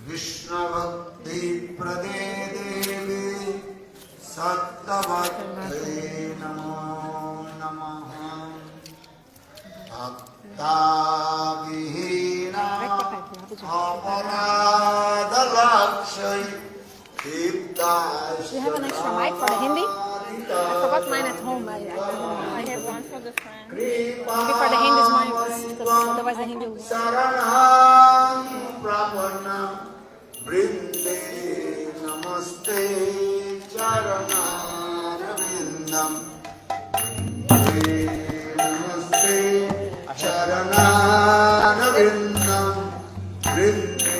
Krishna Bhakti Prade Devi Sattavate Namo Namaha Bhakta Vihina Aparada Lakshay Do you have an extra mic for the Hindi? I forgot mine at home. I have one for the friend. Maybe for the Hindi is mine, because otherwise the Hindi will... Saranam Prapanam Vrinde Namaste Charanarvindam Namaste Charanarvindam Vrinde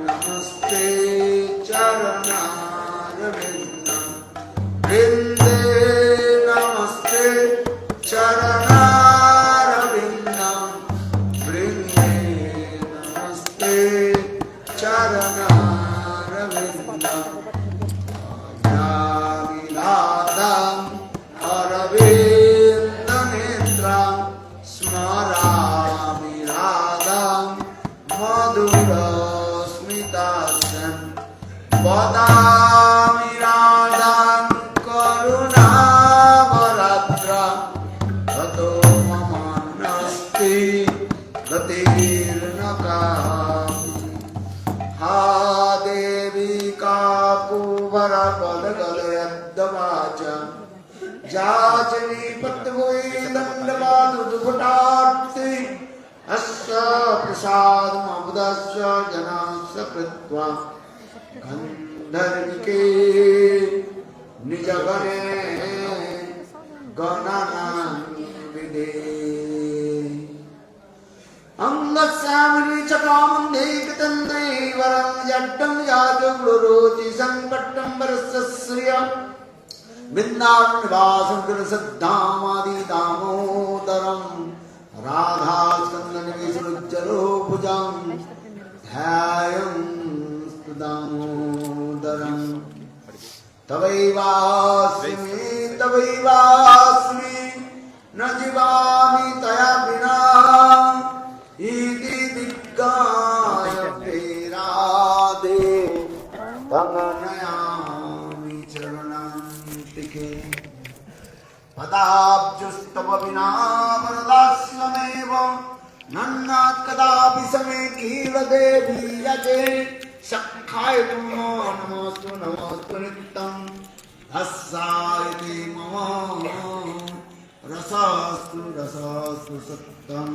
Namaste Charanarvindam Vrinde Namaste Charanarvindam Vrinde Namaste Charanarvindam Navidadam Aravindanetram Smarami Radham Madhurasmitasam Vadami Radham Karunavaratram Tato Mamanasti Gatirnakam Ha Devi Kapuvara Padagalayadavacha Jajani Patvoy Dandavadu Dubhatarthi Asya Prasadam Abudasya Janasya Kritva Gandharnike Nijagare Gananam Vide Angasamani Chakamande Katande Varam Yadam Yajaguroti Sankatam Varasasriya Vrindavan Vasam Grasadhamadi Damodaram Radha Skandan Visrujjalo Bhujam Dhayam Damodaram Tavaivasmi Najivami Taya Vina Iti Diggaya Virade Tanganayami Charanantike Padabjustava Vina Varadaslameva Nannat Kadapi Same Kila Devi Yaje Shakhaya Tumo Namastu Namastu Nittam Asayati Mama Rasastu Rasastu Sattam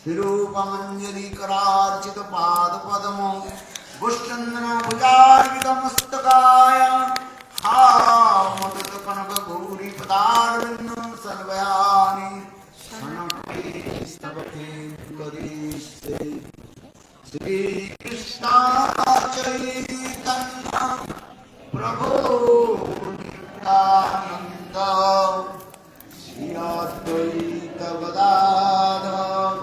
Sirupamanjali Kararchita Padapadamo Bushchandana Pujarvita Mustakaya Ha Madhata Kanaka Gauri Padarvinam Sarvayani Sanapati Stavati Kadishte Shri Krishna Chaitanya Prabhu Nityananda Shri Advaita Gadadhar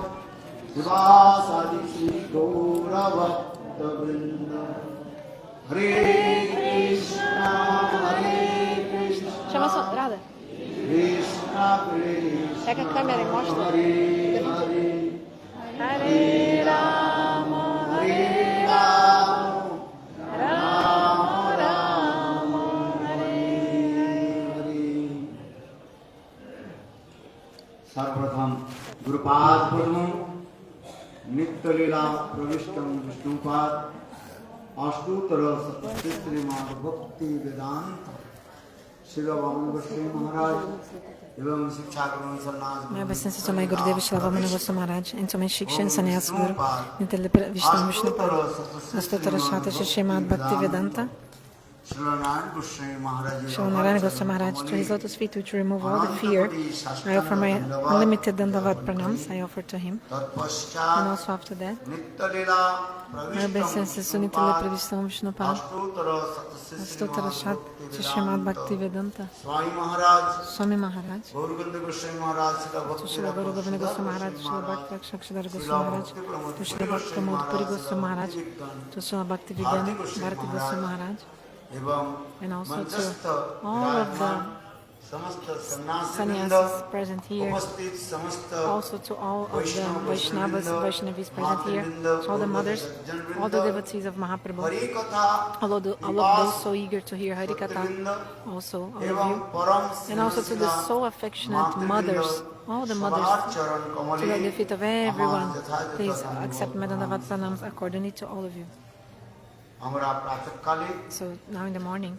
Sivasadi Shri Gaura Bhakta Vrinda Hare Krishna Chama só, Radha. Krishna Krishna Pega a câmera e mostra. Hare Hare Rama, Hare Rama Rama Rama, Hare Hare सर्वप्रथम गुरुपाद पद्मं नित्य लीला प्रविष्टम विष्णुपाद अष्टोत्तर श्रीमद् भक्ति वेदांत श्रील वामन गोस्वामी महाराज एवं शिक्षा गुरु सन्यास My obeisance to my Gurudeva Srila Vamana Maharaj and to my Shiksha and Sannyas Guru, Nitya Vishnupad, Astottara Shata Srimad Bhakti Vedanta, Srila Goswami Maharaj, to his lotus feet which remove all the fear. I offer my unlimited Dandavat pranams, I offer to him. And also after that, my obeisances to Nitya Vishnupad, Astottara Shata Srimad Bhakti Vedanta, Swami Maharaj, to Srila Guru Govinda Goswami Maharaj, to Srila Bhakti Rakshakshadhar Goswami Maharaj, to Srila Bhakti Pramod Puri Goswami Maharaj, to Srila Bhakti Vidyan Bharati Goswami Maharaj, and also to all of the sannyasis present here, also to all of the Vaishnavis present here, to all the mothers, all the devotees of Mahaprabhu, all of those so eager to hear Hari-katha, also all of you, and also to the so affectionate mothers, all the mothers, to the feet of everyone. Please accept my Dandavat pranams accordingly to all of you. So now in the morning,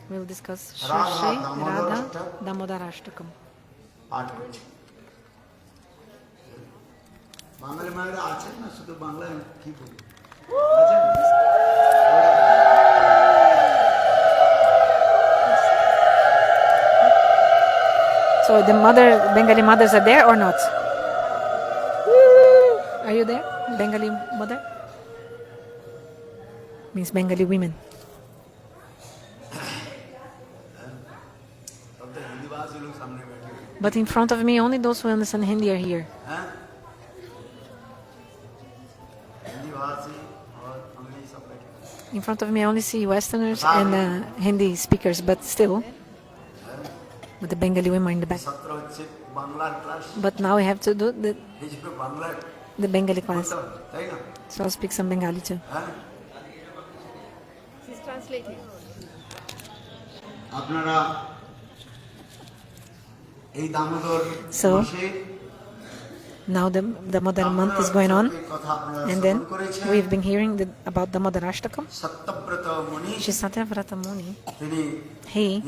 we'll discuss Shri Radha Damodarashtakam. So the Bengali mothers are there or not? Are you there, Bengali mother? Means Bengali women. But in front of me, only those who understand Hindi are here. In front of me, I only see Westerners and Hindi speakers, but still, with the Bengali women in the back. But now we have to do the Bengali class. So I'll speak some Bengali too. She's translating. So now the Damodar month is going on, and then we've been hearing about Damodarashtakam. Shri Satyavrata Muni, he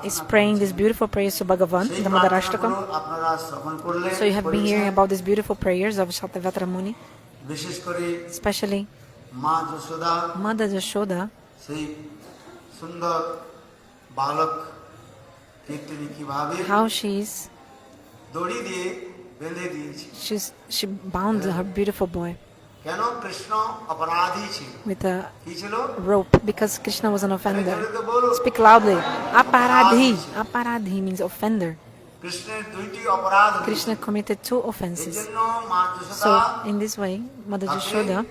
is praying these beautiful prayers to Bhagavan, Damodarashtakam. So you have been hearing about these beautiful prayers of Satyavrata Muni, especially Mother Jashoda, how she bound her beautiful boy with a rope because Krishna was an offender. Speak loudly. Aparadhi. Aparadhi means offender. Krishna committed 2 offenses. So in this way, Mother Jashoda,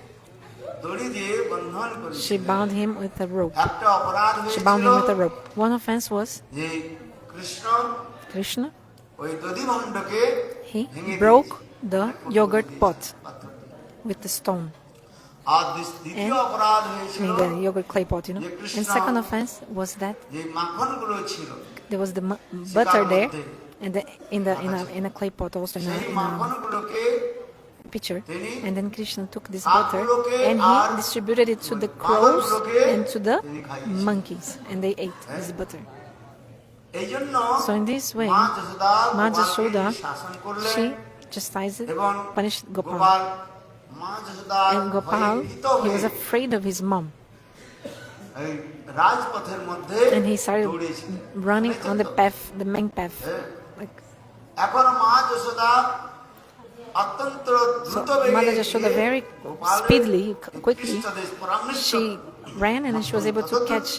she bound him with a rope. She bound him with a rope. One offense was Krishna, he broke the yogurt pot with the stone. And the yogurt clay pot, you know. And second offense was that there was the butter there, and in a clay pot also in a pitcher. And then Krishna took this butter and he distributed it to the crows and to the monkeys, and they ate this butter. So in this way, Ma Jashoda, she chastised, punished Gopal. And Gopal, he was afraid of his mom. And he started running on the path, the main path. So Mother Jashoda very speedily, quickly, she ran and she was able to catch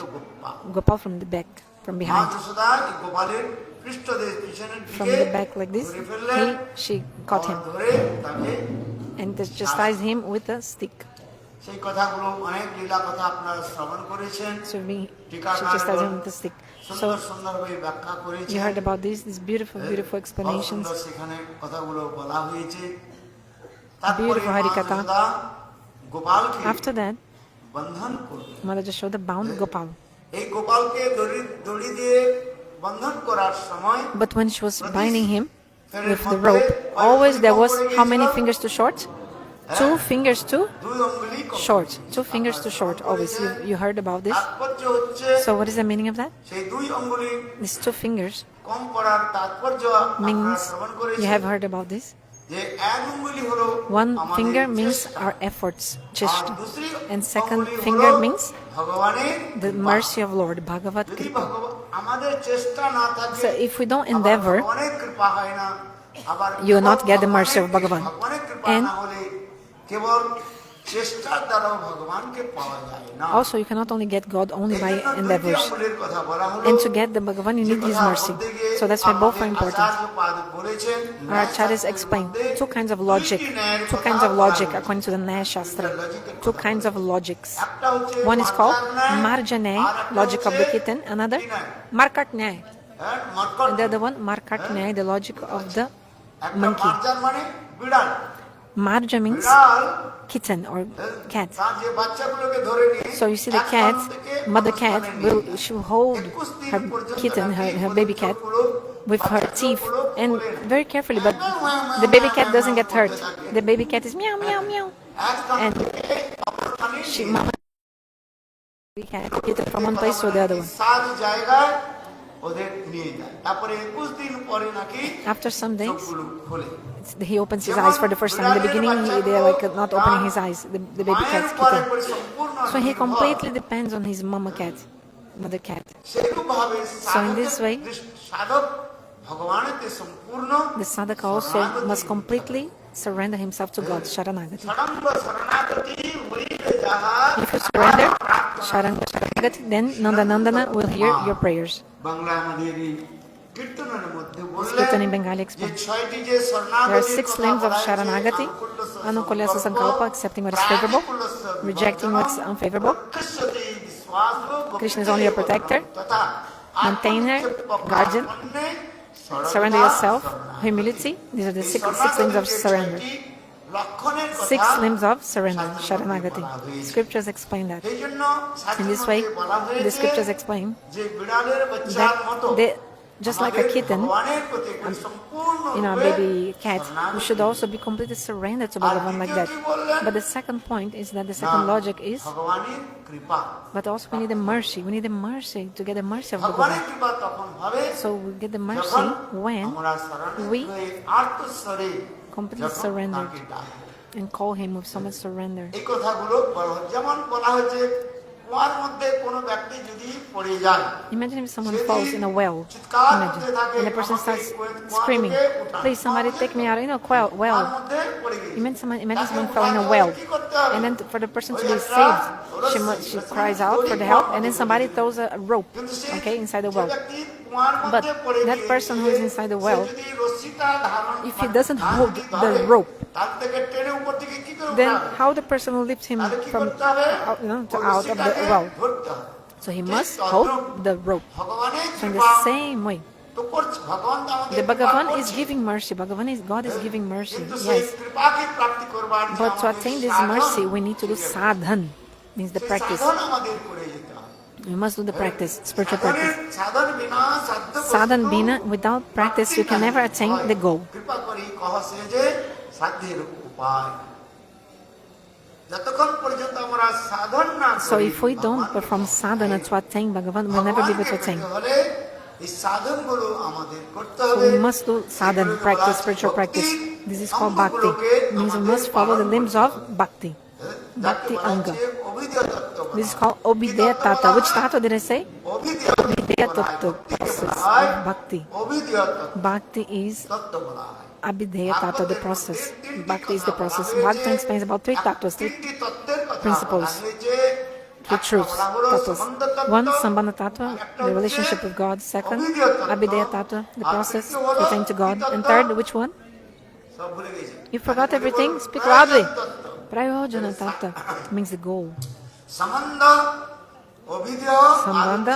Gopal from the back, from behind. From the back like this, she caught him and chastised him with a stick. So she chastised him with a stick. So you heard about these beautiful, beautiful explanations. Beautiful Hari-katha. After that, Mother Jashoda bound Gopal. But when she was binding him with the rope, always there was how many fingers too short? 2 fingers too short. 2 fingers too short, always. You heard about this? So what is the meaning of that? These 2 fingers means, you have heard about this? 1 finger means our efforts, chishta, and 2nd finger means the mercy of Lord, Bhagavat Kripa. So if we don't endeavor, you will not get the mercy of Bhagavan. And চেষ্টার দ্বারাও ভগবানকে পাওয়া যায় না। Also, you cannot only get God only by এজন্য দুইটি endeavors. আমলের কথা বলা হলো, And to get the Bhagavan, you যে need His কথা mercy. বলতে গিয়ে So that's why both are আমাদের important. আচার্যপাদ বলেছেন, Our acharyas explain two kinds of logic. Two kinds of logic according to the Nyaya Shastra. Two kinds of logics. একটা হচ্ছে One is called Marja Marja Nyaya, Nyaya, আর একটা logic of the হচ্ছে kitten. Another, কি Nyaya? Markat Nyaya. হ্যাঁ, মর্কট। And the other one, Markat Nyaya, the logic of the একটা monkey. মার্জার মানে বিড়াল। Marja means বিড়াল kitten or cat. তার যে বাচ্চাগুলোকে ধরে নিয়ে So you see the এক cat, স্থান থেকে mother অন্য cat, স্থানে নিয়ে যায়। she will hold 21 দিন her পর্যন্ত kitten, তাকে her baby cat, পর্যন্তগুলো with her teeth বাচ্চাগুলো and খোলে না। very carefully, but the baby cat doesn't get hurt. The baby cat is meow, meow, meow. এক স্থান And থেকে অপর স্থানে She, নিয়ে mama, baby cat, kitten from one place to the other one. 7 জায়গায় ওদের নিয়ে যায়। তারপরে 21 দিন পরে নাকি After some days, চোখগুলো খোলে। he opens his eyes for the first time. In the beginning, they're like not opening his eyes, the baby cat's kitten. So he completely depends on his mama cat, mother cat. সেরকমভাবে So in this way, সাধক ভগবানেতে সম্পূর্ণ the sadhaka also must completely surrender himself to God, Sharanagati. সরঙ্গ শরণাগতি হইলে যাহা If you surrender, Sharanagati, then Nandana will hear your prayers. Bangla আমাদের এই কীর্তনের মধ্যে বললেন Kirtan in Bengali যে explains. ছয়টি যে There are শরণাগতির 6 কথা limbs of বলা হয়েছে, Sharanagati, Anukulyasa Sankalpa, accepting what is favorable, rejecting what's unfavorable. প্রকৃশ্যতে বিশ্বাস ও Krishna is only your protector, তথা maintainer, guardian, surrender yourself, humility. These are the six limbs of surrender. 6 limbs of surrender, Sharanagati. Scriptures explain that. In this way, the scriptures explain that just like a kitten, in our baby cat, we should also be completely surrendered to Bhagavan like that. But the second point is that the second logic is, but also we need the mercy. We need the mercy to get the mercy of Bhagavan. So we get the mercy when we completely surrender and call Him with so much surrender. এই কথাগুলো যেমন বলা হয়েছে কুয়ার মধ্যে কোনো ব্যক্তি যদি পড়ে যায়, Imagine if someone falls in a well. Imagine. And the person starts screaming, please somebody take me out in a well. Imagine someone fell in a well. And then for the person to be saved, she cries out for the help, and then somebody throws a rope, okay, inside the well. But that person who is inside the well, if he doesn't hold the rope, then how the person will lift him from out of the well? So he must hold the rope. So in the same way, the Bhagavan is giving mercy. God is giving mercy. Yes. But to attain this mercy, we need to do sadhan, means the practice. We must do the practice, spiritual practice. Sadhan bina, without practice, you can never attain the goal. So if we don't perform sadhana to attain Bhagavan, we'll never be able to attain. So we must do sadhana, practice, spiritual practice. This is called bhakti. It means we must follow the limbs of bhakti. Bhakti anga. This is called Obideya Tata. Which Tata did I say? Obideya Tattva, process of bhakti. Bhakti is Abhideya Tata, the process. Bhakti is the process. Bhakti explains about 3 tattvas, 3 principles, 3 truths, tattvas. 1, Sambandha Tattva, the relationship with God. 2nd, Abhideya Tattva, the process pertaining to God. And 3rd, which one? You forgot everything? Speak loudly. Prayojana Tattva means the goal. Sambandha,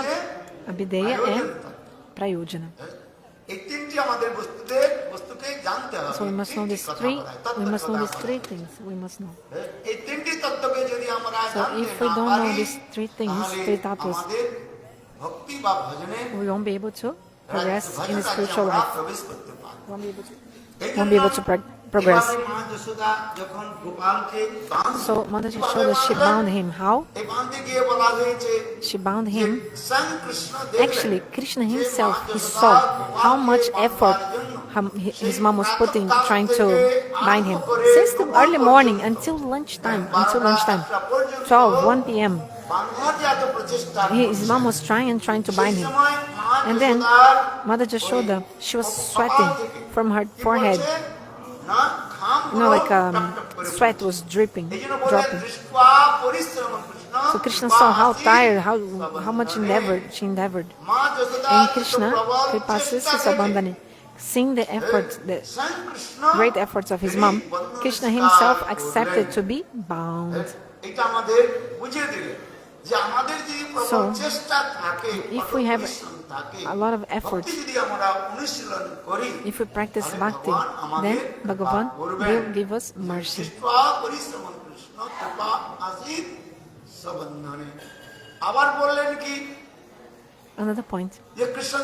Abhideya and Prayojana. So we must know these 3. We must know these 3 things. We must know. So if we don't know these 3 things, 3 tattvas, we won't be able to progress in the spiritual life. Won't be able to progress. So Mother Yashoda, she bound him. How? She bound him. Actually, Krishna himself, he saw how much effort his mom was putting, trying to bind him. Since the early morning until lunchtime, 12, 1 p.m. His mom was trying to bind him. And then Mother Yashoda, she was sweating from her forehead. like sweat was dropping. So Krishna saw how tired, how much she endeavored. And Krishna, Kripasisi Sabandhani, seeing the efforts, the great efforts of his mom, Krishna himself accepted to be bound. So, if we have a lot of efforts, if we practice bhakti, then Bhagavan will give us mercy. Another point. Krishna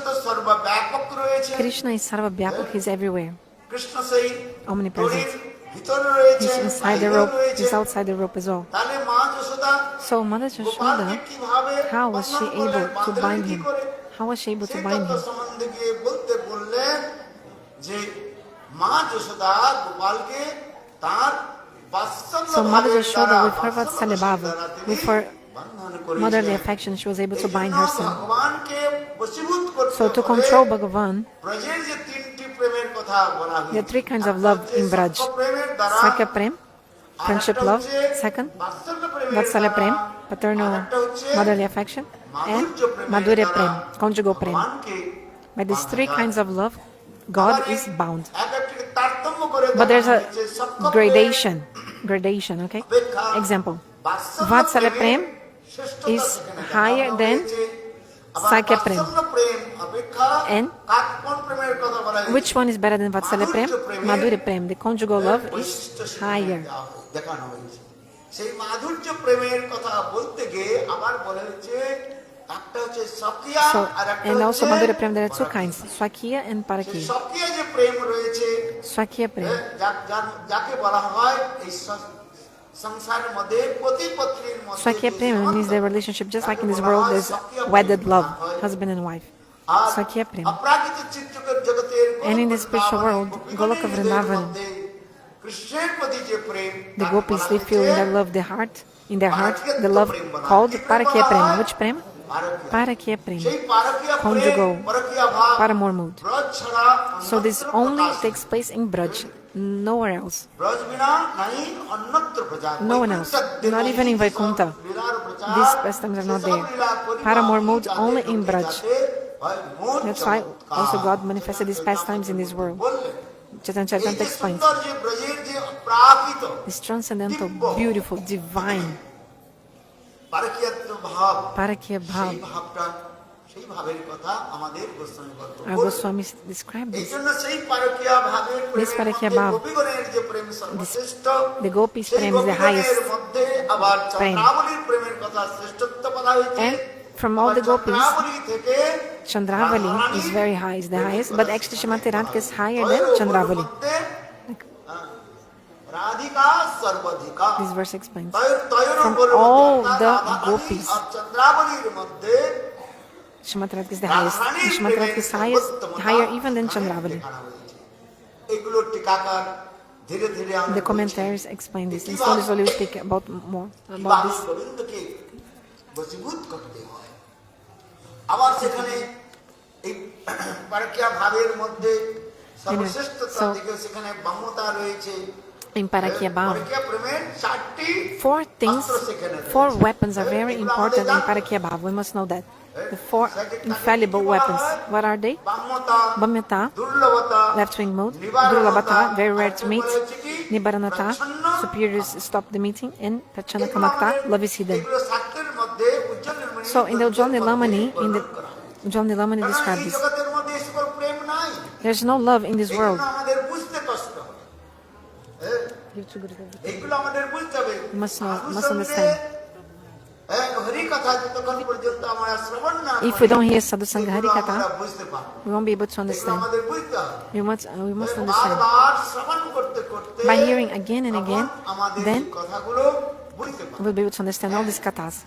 is Sarva Vyapaka, he is everywhere. Omnipresent. He's inside the rope, he's outside the rope as well. So Mother Yashoda, how was she able to bind him? How was she able to bind him? So Mother Yashoda, with her Vatsalya, with her motherly affection, she was able to bind her son. So to control Bhagavan, there are three kinds of love in Braj. Sakya Prem, friendship love. Second, Vatsalya Prem, paternal motherly affection. And Madhurya Prem, conjugal Prem. By these three kinds of love, God is bound. But there's a gradation, okay? Example, Vatsalya Prem is higher than Sakya Prem. And which one is better than Vatsalya Prem? Madhurya Prem. The conjugal love is higher. So, and also Madhurya Prem, there are two kinds, Swakya and Parakya. Swakya Prem. Swakya Prem means the relationship, just like in this world, there's wedded love, husband and wife. Swakya Prem. And in the spiritual world, Goloka Vrindavana, the gopis, they feel in their love, the heart, in their heart, the love called Parakya Prem. Which Prem? Parakya Prem, conjugal, paramour mood. So this only takes place in Braj, nowhere else. No one else, not even in Vaikuntha. These pastimes are not there. Paramour mood only in Braj. That's why also God manifested these pastimes in this world. Chaitanya Charitamrita explains. This transcendental, beautiful, divine Parakya Bhav. Our Goswamis describe this. This Parakya Bhav, the Gopis Prem is the highest Prem. And from all the Gopis, Chandravali is very high, is the highest, but actually Srimati Radhika is higher than Chandravali. This verse explains. From all the Gopis, Srimati Radhika is the highest. Srimati Radhika is higher even than Chandravali. The commentaries explain this. And slowly we speak about more about this. Anyway, so in Parakya Bhav, four weapons are very important in Parakya Bhav. We must know that. The four infallible weapons. What are they? Bhamyata, left wing mode. Durlabhata, very rare to meet. Nibaranata, superiors stop the meeting. And Prachana Kamakta, love is hidden. So in the Ujjwal Nilamani, describes this. There's no love in this world. You must understand. If we don't hear Sadhusanga Hari-katha, we won't be able to understand. We must understand. By hearing again and again, then we'll be able to understand all these kathas.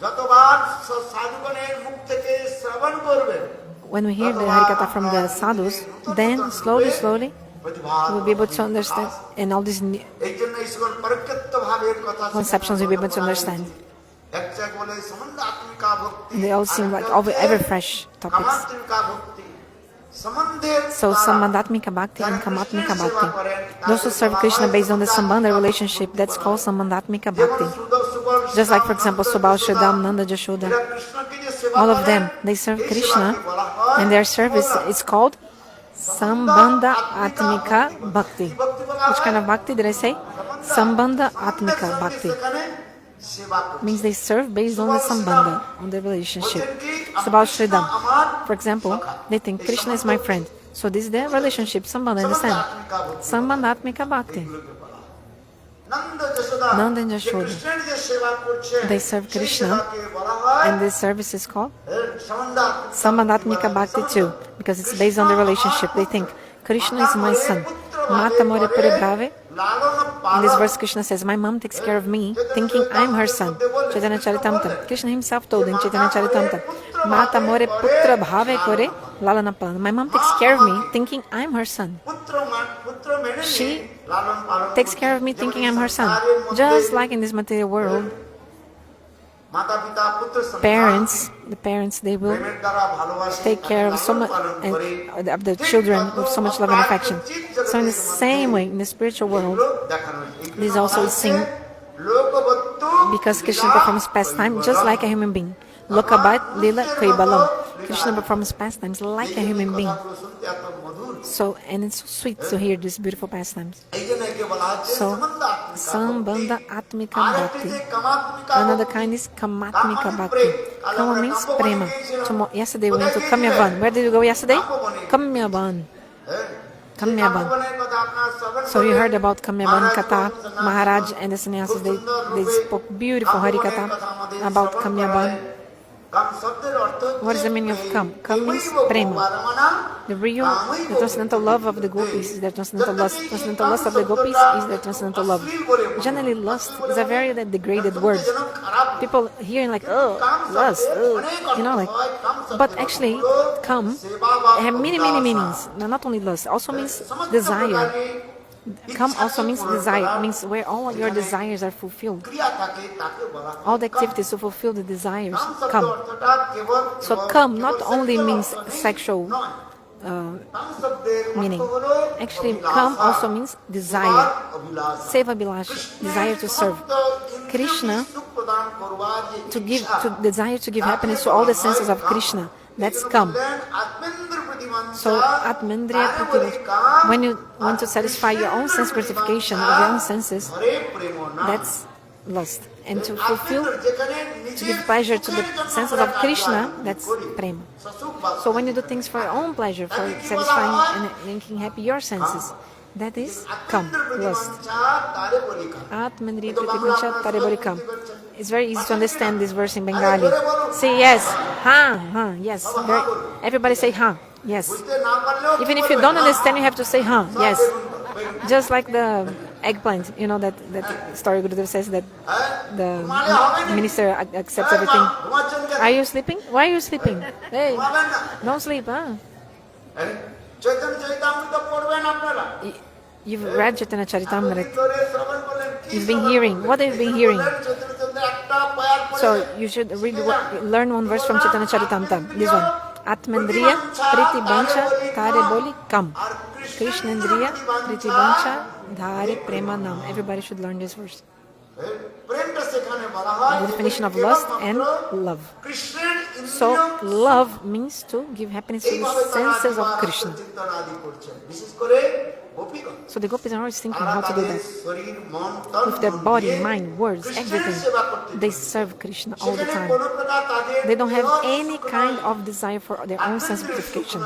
When we hear the Hari-katha from the sadhus, then slowly, we'll be able to understand, and all these conceptions we'll be able to understand. And they all seem like ever fresh topics. So Sambandhatmika Bhakti and Kamatmika Bhakti. Those who serve Krishna based on the Sambandha relationship, that's called Sambandhatmika Bhakti. Just like, for example, Subal, Sridham, Nanda, Jashoda. All of them, they serve Krishna, and their service is called Sambandha Atmika Bhakti. Which kind of bhakti did I say? Sambandha Atmika Bhakti. Means they serve based on the Sambandha, on the relationship. Subal, Sridham, for example, they think Krishna is my friend. So this is their relationship, Sambandha, understand? Sambandha Atmika Bhakti. Nanda and Jashoda, they serve Krishna, and this service is called Sambandhatmika Bhakti too, because it's based on the relationship. They think Krishna is my son. Mata more pure brave. In this verse, Krishna says, my mom takes care of me, thinking I'm her son. Chaitanya Charitamrita. Krishna himself told in Chaitanya Charitamrita, Mata more putra bhave kore lalana palana. My mom takes care of me, thinking I'm her son. She takes care of me, thinking I'm her son. Just like in this material world, the parents, they will take care of so much of the children with so much love and affection. So in the same way, in the spiritual world, this also is seen because Krishna performs pastime just like a human being. Lokabat lila kaibalam. Krishna performs pastimes like a human being. So, and it's so sweet to hear these beautiful pastimes. So, Sambandha Atmika Bhakti. Another kind is Kamatmika Bhakti. Kama means prema. Yesterday we went to Kamyavan. Where did you go yesterday? Kamyavan. So you heard about Kamyavan Katha, Maharaj and the sannyasis. They spoke beautiful Hari-katha about Kamyavan. What is the meaning of Kam? Kam means prema. The real, the transcendental love of the gopis is the transcendental lust. Transcendental lust of the gopis is the transcendental love. Generally, lust is a very degraded word. People hearing like, oh, lust, oh, you know, like. But actually, Kam have many meanings. Not only lust, also means desire. Come also means desire, means where all your desires are fulfilled. All the activities to fulfill the desires come. So come not only means sexual meaning. Actually, come also means desire. Seva bilash, desire to serve. Krishna, desire to give happiness to all the senses of Krishna. That's come. So, Atmendriya Prativacha. When you want to satisfy your own sense gratification of your own senses, that's lust. And to fulfill, to give pleasure to the senses of Krishna, that's prema. So when you do things for your own pleasure, for satisfying and making happy your senses, that is kam, lust. Atmendriya Prativacha Tareborikam. It's very easy to understand this verse in Bengali. Say yes, yes. Everybody say yes. Even if you don't understand, you have to say yes. Just like the eggplant, you know that story Gurudev says that the minister accepts everything. Are you sleeping? Why are you sleeping? Hey, don't sleep, You've read Chaitanya Charitamrita. You've been hearing. What have you been hearing? So you should learn one verse from Chaitanya Charitamrita. This one. Atmendriya Priti Bancha Thare Boli Kam. Krishnendriya Priti Bancha Dhare Prema Nam. Everybody should learn this verse. The definition of lust and love. So love means to give happiness to the senses of Krishna. So the gopis are always thinking how to do that. With their body, mind, words, everything, they serve Krishna all the time. They don't have any kind of desire for their own sense gratification.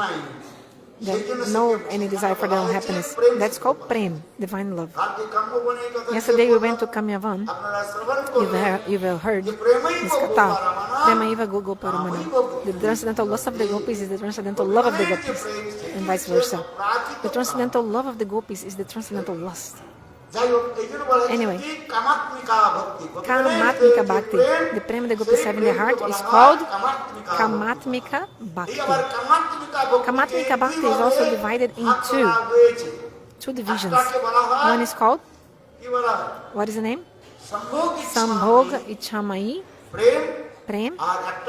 They no any desire for their own happiness. That's called prem, divine love. Yesterday we went to Kamyavan. You've heard this katha. Prema iva gogo paramanam. The transcendental lust of the gopis is the transcendental love of the gopis, and vice versa. The transcendental love of the gopis is the transcendental lust. Anyway, Kamatmika Bhakti, the prema the gopis have in their heart, is called Kamatmika Bhakti. Kamatmika Bhakti is also divided into two divisions. One is called, what is the name? Sambhoga Ichamai Prem,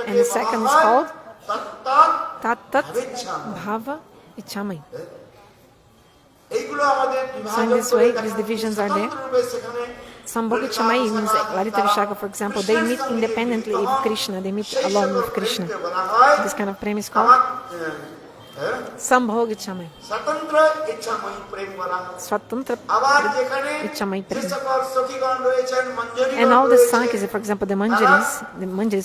and the second is called Tat Bhava Ichamai. এইগুলো আমাদের So in this way, these divisions are there. Sambhoga Ichamai means that Lalita Vishaka, for example, they meet independently with Krishna, they meet alone with Krishna. This kind of prem is called Sambhoga Ichamai. স্বতন্ত্র ইচ্ছাময়ী প্রেম বলা হয়। Swatantra আবার যেখানে Ichamai যে prem. সকল সখীগণ রয়েছেন, মঞ্জরীগণ And all the রয়েছেন, Sankis, for example, the Manjaris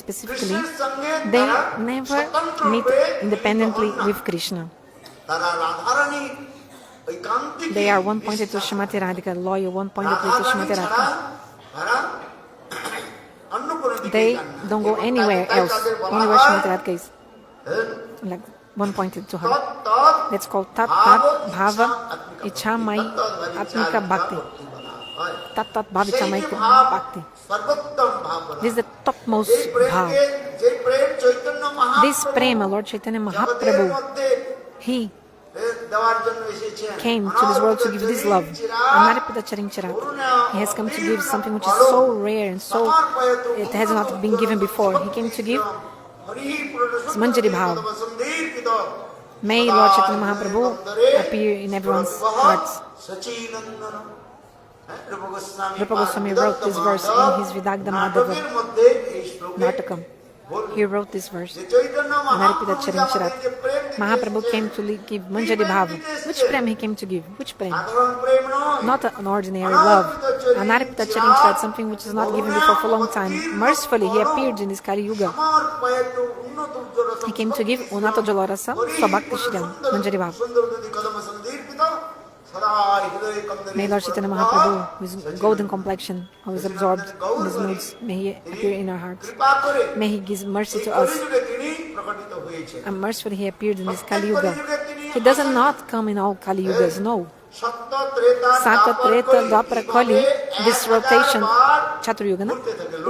specifically, কৃষ্ণের সঙ্গে they তারা never স্বতন্ত্র meet রূপে independently মিলিত হন না। with Krishna. তারা রাধারানী ঐকান্তিক They are one pointed to Srimati Radhika, loyal, one pointed to Srimati ছাড়া Radhika. তারা অন্য কোনো দিকে They যান না। don't go এবং anywhere তাই else, তাদের বলা only where হয়, Srimati Radhika is. Like one pointed to her. তৎ That's called Tat ভাব Tat Bhava ইচ্ছা Ichamai Atmika Bhakti. হয়। Tat Tat Bhava সেই Ichamai যে ভাব Bhakti. সর্বোত্তম ভাব বলা This is হয়। the topmost এই প্রেমকে, bhav. যে প্রেম Chaitanya This Mahaprabhu prema, Lord Chaitanya জগতের Mahaprabhu, মধ্যে he দেওয়ার জন্য এসেছেন। came to this world to give this love. Amaripita Charing Chirat. He has come to give something which is so rare and so it has not been given before. He came to give Manjari Bhav. May Lord Chaitanya Mahaprabhu appear in everyone's hearts. Rupa Goswami wrote this verse in his Vidagda Madhava Natakam. He wrote this verse. Amaripita Charing Chirat. Mahaprabhu came to give Manjari Bhava. Which prem he came to give? Which prem? Not an ordinary love. Anaripita Charing Chirat, something which is not given before for a long time. Mercifully, he appeared in this Kali Yuga. He came to give Unato Jalorasa, Swabhakti Shriyan, Manjari Bhava. May Lord Chaitanya Mahaprabhu, with golden complexion, who is absorbed in his moods, may he appear in our hearts. May he give mercy to us. And mercifully he appeared in this Kali Yuga. He does not come in all Kali Yugas, no. Sata, Treta, Dwapara, Kali, this rotation, Chaturyuga, no?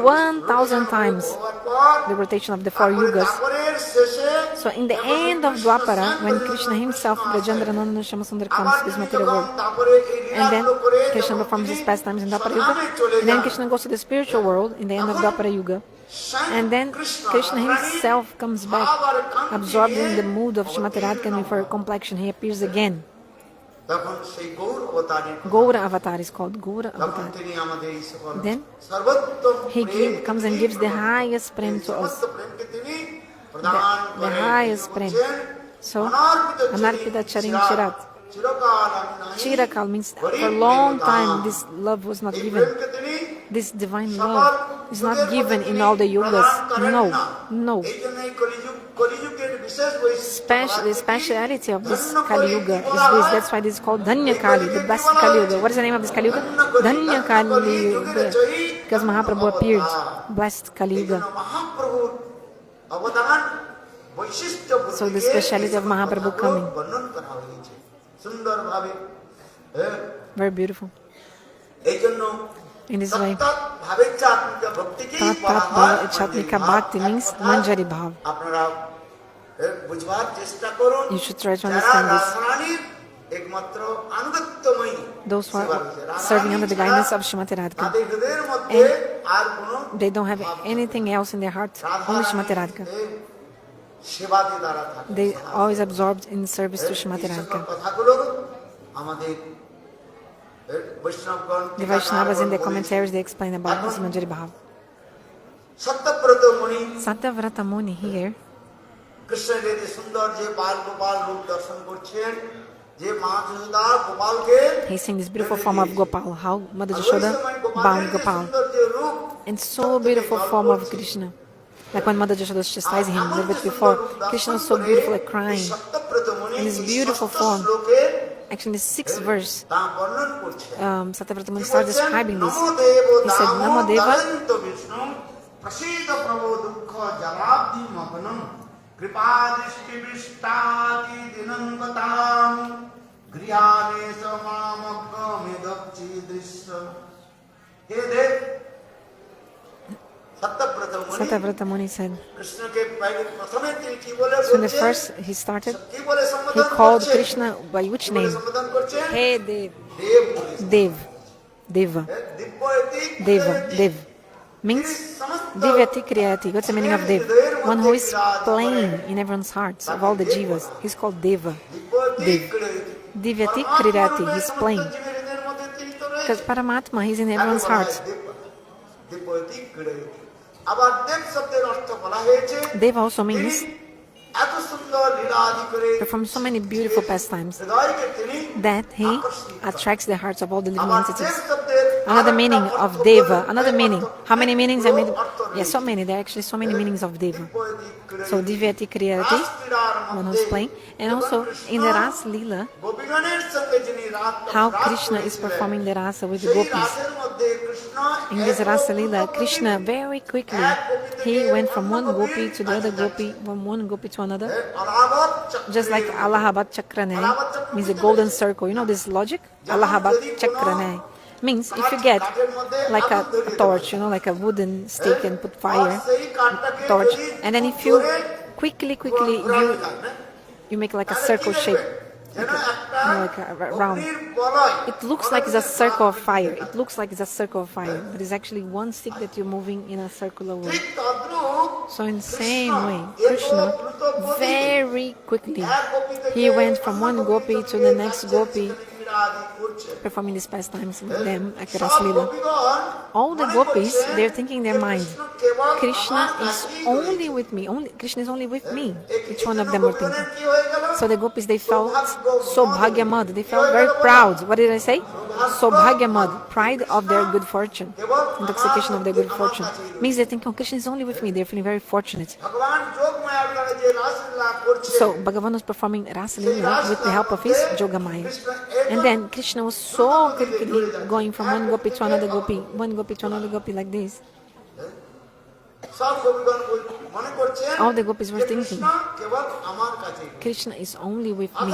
1,000 times the rotation of the 4 yugas. So in the end of Dwapara, when Krishna himself, Brajendra Nandana Shamasundar, comes to this material world, and then Krishna performs his pastimes in Dwapara Yuga, and then Krishna goes to the spiritual world in the end of Dwapara Yuga, and then Krishna himself comes back, absorbed in the mood of Srimati Radhika and with her complexion, he appears again. Gaura Avatar is called Gaura Avatar. Then he comes and gives the highest prem to us. The highest prem. So, Anarpita Charing Chirat. Chirakal means for a long time this love was not given. This divine love is not given in all the yugas. No. The speciality of this Kali Yuga is this. That's why this is called Dhanya Kali, the blessed Kali Yuga. What is the name of this Kali Yuga? Dhanya Kali Yuga. Because Mahaprabhu appeared. Blessed Kali Yuga. So the speciality of Mahaprabhu coming. Very beautiful. In this way, Tat Tat Bhava Ichatmika Bhakti means Manjari Bhav. You should try to understand this. Those who are serving under the guidance of Srimati Radhika, and they don't have anything else in their heart, only Srimati Radhika. They always absorbed in service to Srimati Radhika. The Vaishnavas in the commentaries, they explain about this Manjari Bhav. Satyavrata Muni here, he's seeing this beautiful form of Gopal, how Mother Yashoda bound Gopal, and so beautiful form of Krishna. Like when Mother Yashoda was chastising him a little bit before, Krishna was so beautiful, like crying. In this beautiful form, actually in the 6th verse, Satyavrata Muni starts describing this. He said, Namo Deva Satyavrata Muni said, so in the first he started, he called Krishna by which name? Hey Dev. Deva. Dev. Means Divyati Kriyati. What's the meaning of Dev? one who is playing in everyone's hearts of all the jivas. He's called Deva. Dev. Divyati Krirati. He's playing. Because Paramatma, he's in everyone's hearts. Deva also means performs so many beautiful pastimes that he attracts the hearts of all the living entities. Another meaning of Deva, another meaning. How many meanings I made? Yes, so many. There are actually so many meanings of Deva. So Divyati Kriyati, one who's playing, and also in the Ras Leela, how Krishna is performing the rasa with the gopis. In this Rasa Leela, Krishna very quickly, he went from one gopi to the other gopi, from one gopi to another, just like Allahabad Chakranay means a golden circle. You know this logic? Allahabad Chakranay means if you get like a torch, you know, like a wooden stick and put fire, torch, and then if you quickly you make like a circle shape, like a round. It looks like it's a circle of fire. It looks like it's a circle of fire, but it's actually one stick that you're moving in a circular way. So in the same way, Krishna very quickly, he went from one gopi to the next gopi, performing these pastimes with them at Ras Leela. All the gopis, they're thinking in their mind, Krishna is only with me. Krishna is only with me. Each one of them were thinking. So the gopis, they felt so bhagyamad. They felt very proud. What did I say? So bhagyamad, pride of their good fortune, intoxication of their good fortune. Means they think, oh, Krishna is only with me. They're feeling very fortunate. So Bhagavan was performing Rasa Leela with the help of his Jogamaya. And then Krishna was so quickly going from one gopi to another gopi, one gopi to another gopi like this. All the gopis were thinking, Krishna is only with me.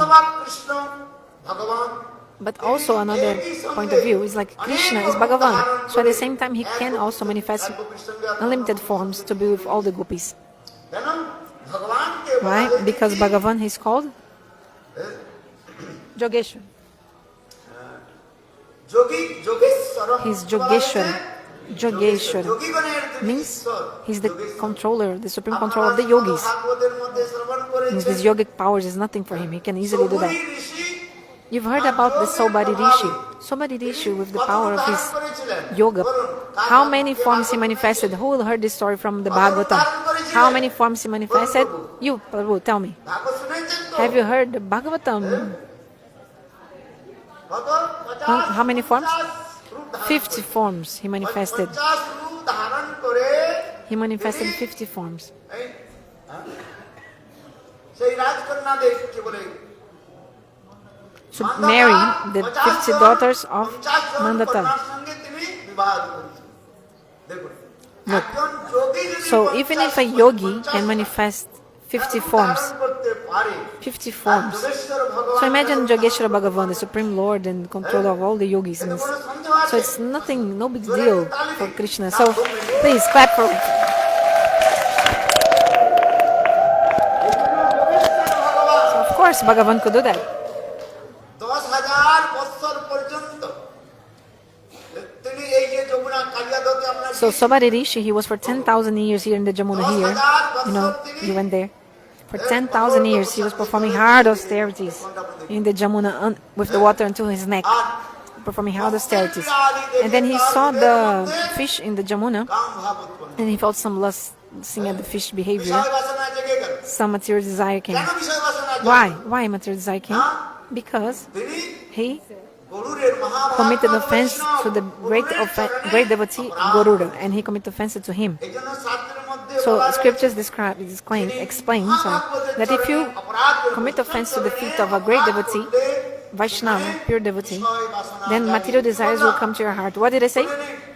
But also another point of view is like Krishna is Bhagavan. So at the same time, he can also manifest unlimited forms to be with all the gopis. Right? Because Bhagavan is called Jogeshwar. He's Jogeshwara. Jogeshwara means he's the controller, the supreme controller of the yogis. Means this yogic powers is nothing for him. He can easily do that. You've heard about the Sobari Rishi. Sobari Rishi, with the power of his yoga, how many forms he manifested? Who will heard this story from the Bhagavatam? How many forms he manifested? You, Prabhu, tell me. Have you heard the Bhagavatam? How many forms? 50 forms he manifested. He manifested 50 forms. To marry the 50 daughters of Mandata. Look. So even if a yogi can manifest 50 forms, 50 forms. So imagine Jogeshwara Bhagavan, the Supreme Lord and controller of all the yogis. So it's nothing, no big deal for Krishna. So please clap for it. So of course Bhagavan could do that. So Sobari Rishi, he was for 10,000 years here in the Jamuna here. You know, he went there. For 10,000 years, he was performing hard austerities in the Jamuna with the water until his neck, performing hard austerities. And then he saw the fish in the Jamuna, and he felt some lust seeing at the fish behavior. Some material desire came. Why? Why material desire came? Because he committed offense to the great devotee Garuda, and he committed offense to him. So scriptures explain that if you commit offense to the feet of a great devotee, Vaishnava, pure devotee, then material desires will come to your heart. What did I say?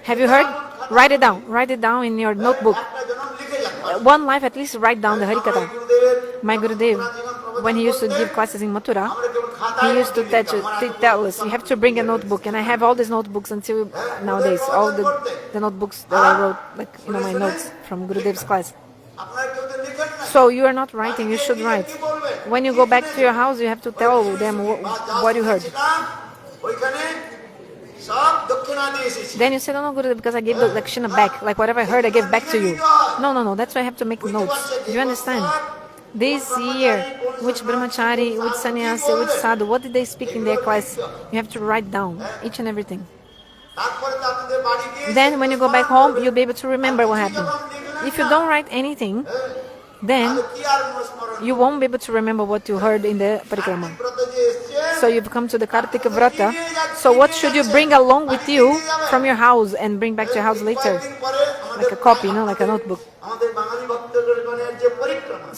Have you heard? Write it down. Write it down in your notebook. One life at least, write down the Hari-katha. My Gurudev, when he used to give classes in Mathura, he used to tell us, you have to bring a notebook. And I have all these notebooks until nowadays, all the notebooks that I wrote, like, you know, my notes from Gurudev's class. So you are not writing, you should write. When you go back to your house, you have to tell them what you heard. দক্ষিণা দিয়ে এসেছি। Then you say, no, Gurudev, because I gave the Dakshina back. Like whatever I heard, I gave back to you. No, that's why I have to make notes. Do you understand? This year, which brahmachari, which sannyasi, which sadhu, what did they speak in their class? You have to write down each and everything. Then when you go back home, you'll be able to remember what happened. If you don't write anything, then you won't be able to remember what you heard in the parikrama. So you've come to the Kartika Vrata. So what should you bring along with you from your house and bring back to your house later? Like a copy, like a notebook.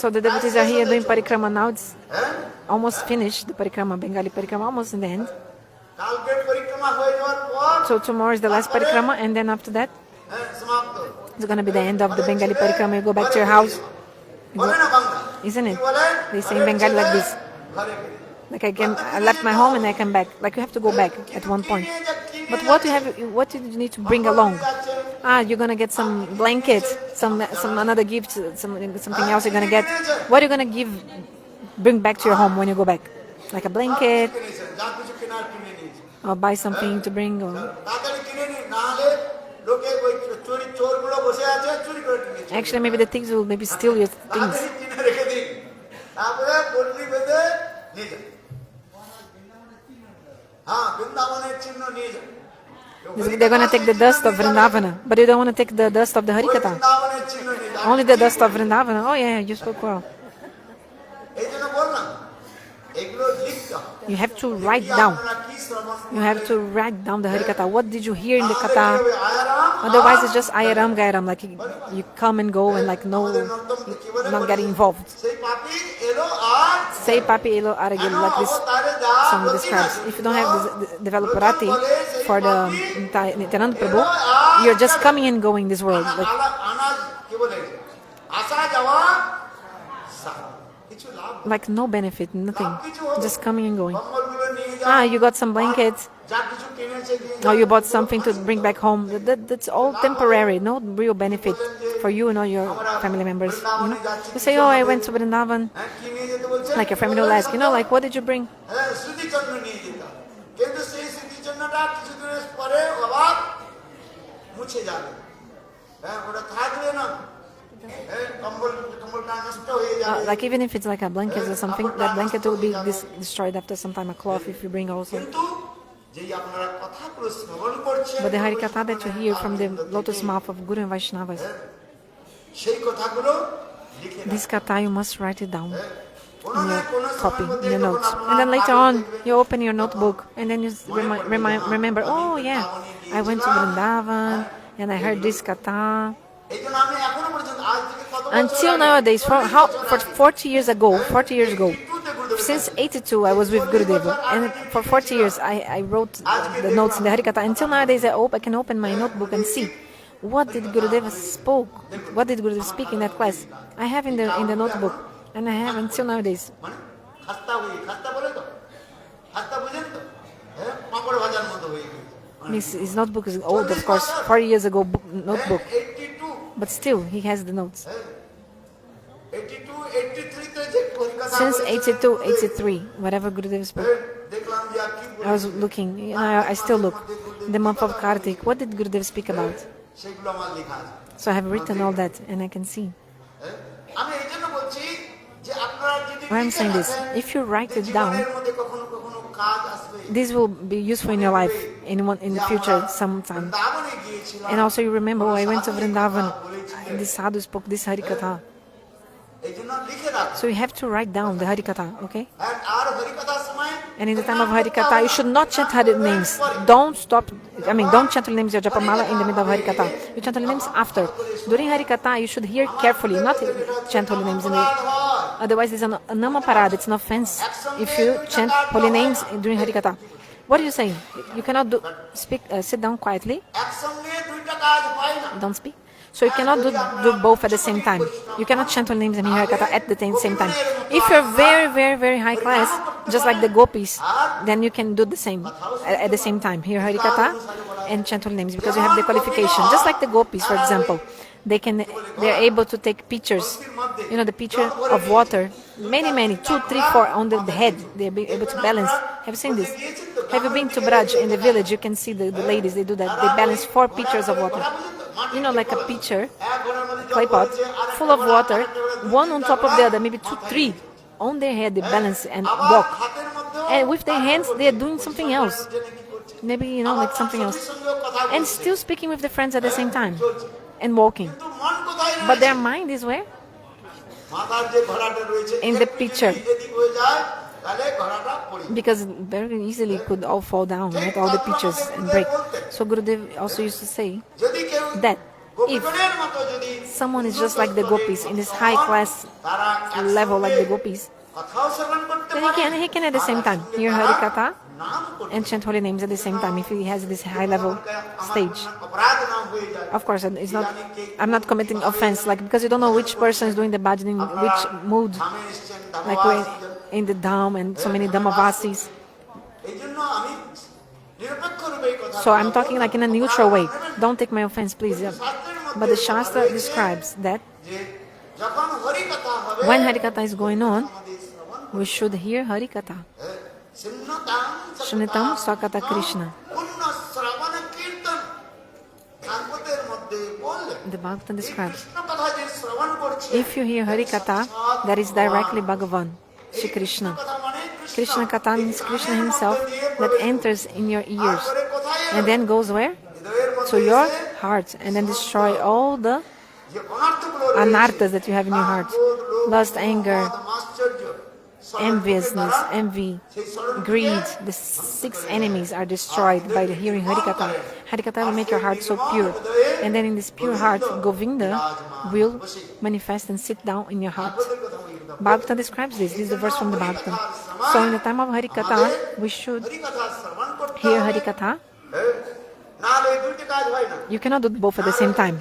So the devotees are here doing parikrama now. It's almost finished, the parikrama, Bengali parikrama, almost in the end. So tomorrow is the last parikrama, and then after that, it's going to be the end of the Bengali parikrama. You go back to your house. Isn't it? They say in Bengali like this. Like I left my home and I came back. Like you have to go back at one point. But what do you need to bring along? You're gonna get some blankets, some another gift, something else you're gonna get. What are you gonna bring back to your home when you go back? Like a blanket, or buy something to bring, or actually maybe the things will maybe steal your things. They're going to take the dust of Vrindavana, but they don't want to take the dust of the Hari-katha. Only the dust of Vrindavana. Oh yeah, you spoke well. You have to write down. You have to write down the Hari-katha. What did you hear in the katha? Otherwise it's just ayaram gairam, like you come and go and like no, not getting involved. Say papi elo aragil, like this song describes. If you don't have this developed rati for the Nityananda Prabhu, you're just coming and going in this world. Like no benefit, nothing. Just coming and going. You got some blankets. Or you bought something to bring back home. That's all temporary. No real benefit for you and all your family members. You say, I went to Vrindavan. Like your family will ask, like what did you bring? Like even if it's like a blanket or something, that blanket will be destroyed after some time. A cloth if you bring also. But the Hari-katha that you hear from the lotus mouth of Guru and Vaishnavas, this katha you must write it down in your copy, in your notes. And then later on, you open your notebook and then you remember, oh yeah, I went to Vrindavan and I heard this katha. Until nowadays, for 40 years ago, since 82 I was with Gurudeva, and for 40 years I wrote the notes in the Hari-katha. Until nowadays I can open my notebook and see what did Gurudeva spoke, what did Gurudeva speak in that class. I have in the notebook, and I have until nowadays. His notebook is old, of course, 40 years ago notebook, but still he has the notes. Since 82, 83, whatever Gurudev spoke. I was looking, I still look. The month of Kartik, what did Gurudev speak about? So I have written all that and I can see. Why I'm saying this, if you write it down, this will be useful in your life in the future sometime. And also you remember, I went to Vrindavan, this sadhu spoke this Hari-katha. So you have to write down the Hari-katha, okay? And in the time of Hari-katha, you should not chant Hari names. Don't chant Hari names or Japamala in the middle of Hari-katha. You chant Hari names after. During Hari-katha, you should hear carefully, not chant holy names. Otherwise, it's an namaparad, it's an offense if you chant holy names during Hari-katha. What are you saying? You cannot sit down quietly. Don't speak. So you cannot do both at the same time. You cannot chant holy names and hear Hari-katha at the same time. If you're very, very, very high class, just like the gopis, then you can do the same at the same time. Hear Hari-katha and chant holy names because you have the qualification. Just like the gopis, for example. they're able to take pictures. You know, the picture of water, many, 2, 3, 4 on the head. They're able to balance. Have you seen this? Have you been to Braj in the village? You can see the ladies, they do that. They balance 4 pitchers of water. You know, like a pitcher, clay pot, full of water, one on top of the other, maybe 2, 3 on their head. They balance and walk. And with their hands, they are doing something else. Maybe, you know, like something else. And still speaking with the friends at the same time. And walking. But their mind is where? In the pitcher. Because very easily could all fall down, right? All the pitchers and break. So Gurudev also used to say that if someone is just like the gopis, in this high class level like the gopis, then he can at the same time hear Hari-katha and chant holy names at the same time if he has this high level stage. Of course, it's not. I'm not committing offense, like, because you don't know which person is doing the bhajan in which mood, like we're in the dham and so many dhammavasis. So I'm talking like in a neutral way. Don't take my offense, please. Yeah. But the Shastra describes that when Hari-katha is going on, we should hear Hari-katha. Shunitam Swakata Krishna. The Bhagavatam describes, if you hear Hari-katha, that is directly Bhagavan, Shri Krishna. Krishna Katha means Krishna himself that enters in your ears and then goes where? To your heart, and then destroy all the anarthas that you have in your heart. Lust, anger, enviousness, envy, greed. The 6 enemies are destroyed by the hearing Hari-katha. Hari-katha will make your heart so pure. And then in this pure heart, Govinda will manifest and sit down in your heart. Bhagavatam describes this. This is the verse from the Bhagavatam. So in the time of Hari-katha, we should hear Hari-katha. You cannot do both at the same time.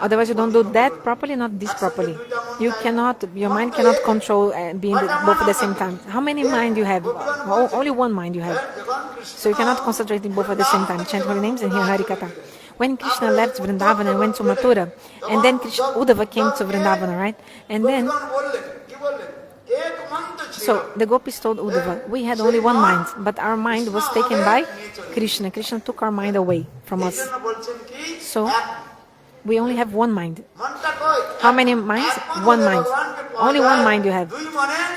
Otherwise, you don't do that properly, not this properly. You cannot, your mind cannot control being both at the same time. How many mind you have? Only one mind you have. So you cannot concentrate in both at the same time. Chant holy names and hear Hari-katha. When Krishna left Vrindavana and went to Mathura, and then Uddhava came to Vrindavana, right? And then, so the gopis told Uddhava, we had only one mind, but our mind was taken by Krishna. Krishna took our mind away from us. So we only have one mind. How many minds? One mind. Only one mind you have.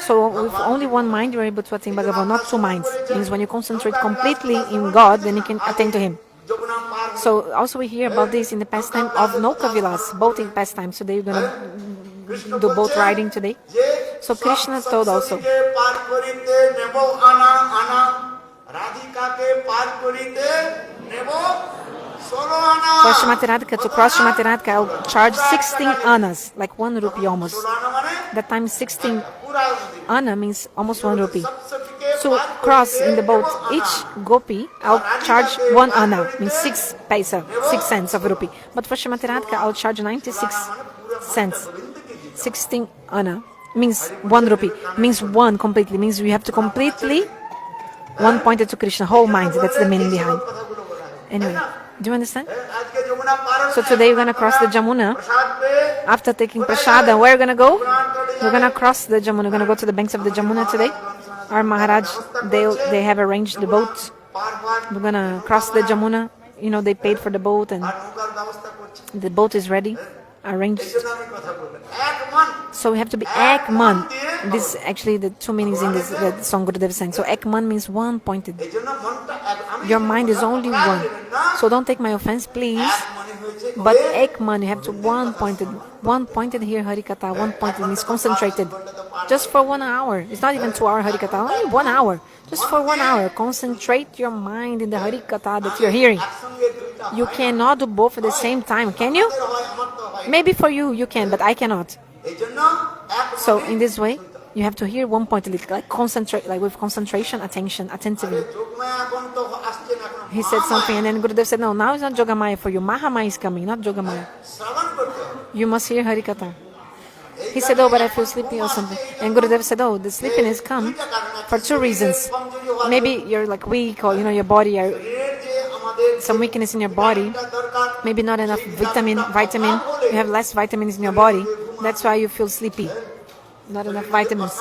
So with only one mind, you are able to attain Bhagavan, not 2 minds. It means when you concentrate completely in God, then you can attain to Him. So also we hear about this in the pastime of Nauka-vilas, boating pastime. Today we're going to do boat riding today. So Krishna told also, for Srimati Radhika, to cross Srimati Radhika, I'll charge 16 annas, like 1 rupee almost. That time 16 anna means almost 1 rupee. So cross in the boat, each gopi, I'll charge 1 anna, means 6 paisa, 6 cents of rupee. But for Srimati Radhika, I'll charge 96 cents. 16 anna means 1 rupee, means 1 completely, means you have to completely 1 pointed to Krishna, whole mind. That's the meaning behind. Anyway, do you understand? So today we're going to cross the Jamuna. After taking prasada, where are we going to go? We're going to cross the Jamuna. We're going to go to the banks of the Jamuna today. Our Maharaj, they have arranged the boat. We're going to cross the Jamuna. You know, they paid for the boat and the boat is ready, arranged. So we have to be Ekman. This is actually the 2 meanings in this the song Gurudev sang. So Ekman means 1 pointed. Your mind is only 1. So don't take my offense, please. But Ekman, you have to 1 pointed. 1 pointed here Hari-katha. 1 pointed means concentrated. Just for 1 hour. It's not even 2 hour Hari-katha. Only 1 hour. Just for 1 hour. Concentrate your mind in the Hari-katha that you're hearing. You cannot do both at the same time, can you? Maybe for you, you can, but I cannot. So in this way, you have to hear 1 pointedly, like concentrate, like with concentration, attention, attentively. He said something, and then Gurudev said, no, now it's not Jogamaya for you. Mahamaya is coming, not Jogamaya. You must hear Hari-katha. He said, oh, but I feel sleepy or something. And Gurudev said, oh, the sleepiness comes for 2 reasons. Maybe you're like weak, or you know, your body, some weakness in your body. maybe not enough vitamin. You have less vitamins in your body. That's why you feel sleepy. Not enough vitamins.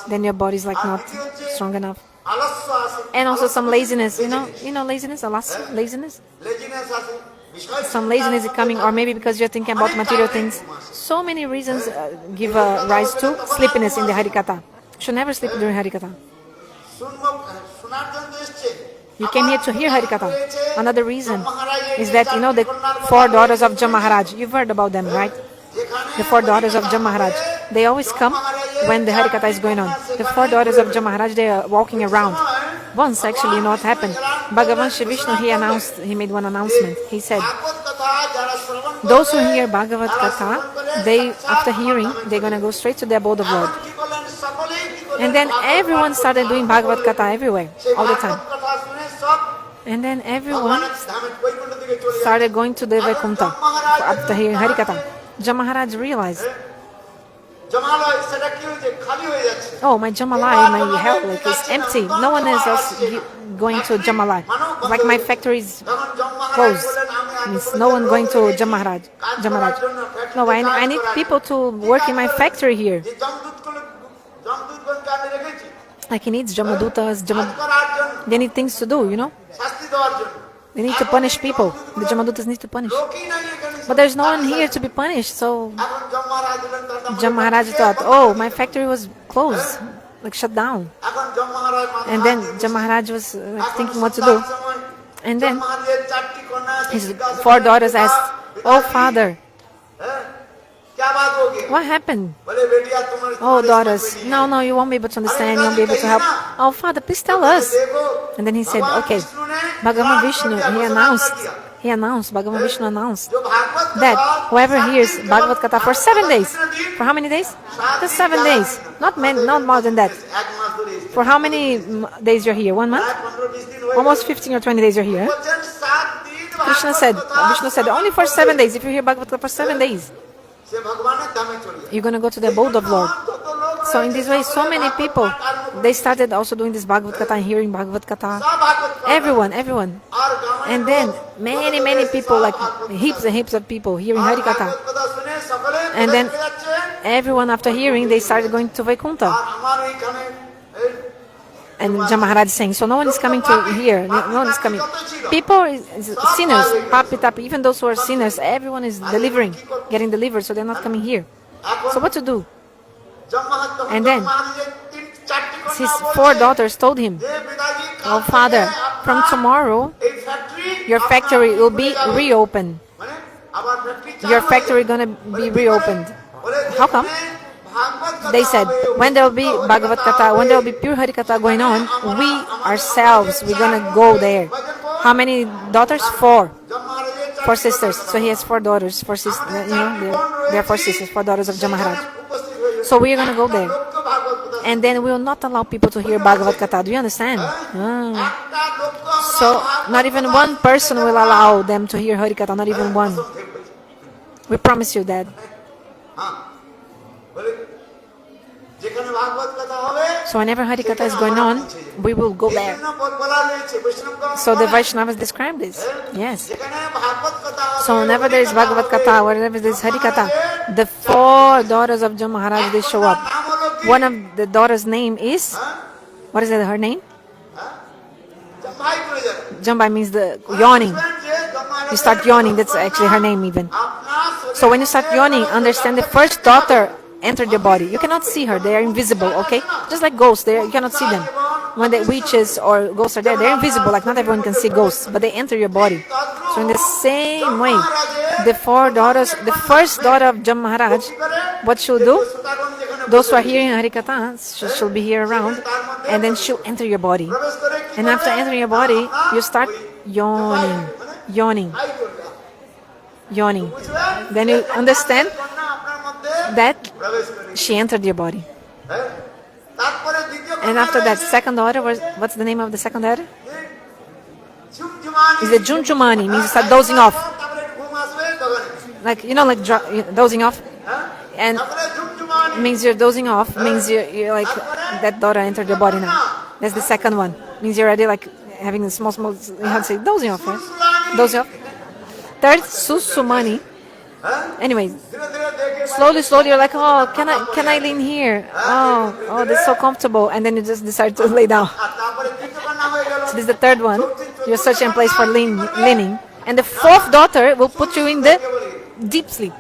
Then your body is like not strong enough. And also some laziness. You know laziness, laziness. Some laziness is coming, or maybe because you're thinking about material things. So many reasons give rise to sleepiness in the Hari-katha. You should never sleep during Hari-katha. You came here to hear Hari-katha. Another reason is that, the 4 daughters of Jam Maharaj. You've heard about them, right? The 4 daughters of Jam Maharaj. They always come when the Hari-katha is going on. The 4 daughters of Jam Maharaj, they are walking around. Once, actually, what happened? Bhagavan Shri Vishnu, he made one announcement. He said, those who hear Bhagavad Katha, after hearing, they're going to go straight to the abode of Lord. And then everyone started doing Bhagavad Katha everywhere, all the time. And then everyone started going to the Vaikuntha after hearing Hari-katha. Jam Maharaj realized, oh, my Jamalai, my hell is empty. No one else going to Jamalai. Like my factory is closed. Means no one going to Jam Maharaj. No, I need people to work in my factory here. Like he needs Jamadutas, they need things to do, They need to punish people. The Jamadutas need to punish. But there's no one here to be punished, so Jam Maharaj thought, oh, my factory was closed, like shut down. And then Jam Maharaj was thinking what to do. And then his 4 daughters asked, oh, father, what happened? Oh, daughters, no, you won't be able to understand, you won't be able to help. Oh, father, please tell us. And then he said, okay, Bhagavan Vishnu, Bhagavan Vishnu announced that whoever hears Bhagavad Katha for 7 days, for how many days? Just 7 days, not more than that. For how many days you're here? 1 month? Almost 15 or 20 days you're here. Vishnu said, only for 7 days, if you hear Bhagavad Katha for 7 days, you're going to go to the abode of Lord. So in this way, so many people, they started also doing this Bhagavad Katha and hearing Bhagavad Katha. Everyone. And then many people, like heaps and heaps of people hearing Hari-katha. And then everyone after hearing, they started going to Vaikuntha. And Jam Maharaj is saying, so no one is coming to here, no one is coming. People, sinners, papi, even those who are sinners, everyone is getting delivered, so they're not coming here. So what to do? And then his 4 daughters told him, oh, father, from tomorrow, your factory will be reopened. Your factory is going to be reopened. How come? They said, when there will be Bhagavad Katha, when there will be pure Hari-katha going on, we're going to go there. How many daughters? 4. 4 sisters. So he has 4 daughters, 4 sisters, they are 4 sisters, 4 daughters of Jam Maharaj. So we are going to go there. And then we will not allow people to hear Bhagavad Katha. Do you understand? So not even one person will allow them to hear Hari-katha, not even one. We promise you that. So whenever Hari-katha is going on, we will go there. So the Vaishnavas describe this. Yes. So whenever there is Bhagavad Katha, whenever there is Hari-katha, the 4 daughters of Jam Maharaj, they show up. One of the daughters' name is, what is her name? Jambai means the yawning. You start yawning, that's actually her name even. So when you start yawning, understand the first daughter entered your body. You cannot see her, they are invisible, okay? Just like ghosts, you cannot see them. When the witches or ghosts are there, they're invisible, like not everyone can see ghosts, but they enter your body. So in the same way, the 4 daughters, the first daughter of Jam Maharaj, what she'll do? Those who are hearing Hari-katha, she'll be here around, and then she'll enter your body. And after entering your body, you start yawning. Then you understand that she entered your body. And after that, second daughter, what's the name of the second daughter? Is the Junjumani, means you start dozing off. Like, dozing off. And means you're dozing off, means you're like, that daughter entered your body now. That's the second one. Means you're already like having a small, you have to say dozing off, right? Dozing off. third Susumani. Anyways, slowly, you're like, oh, can I lean here? Oh, that's so comfortable. And then you just decide to lay down. So this is the third one. You're searching a place for leaning. And the fourth daughter will put you in the deep sleep.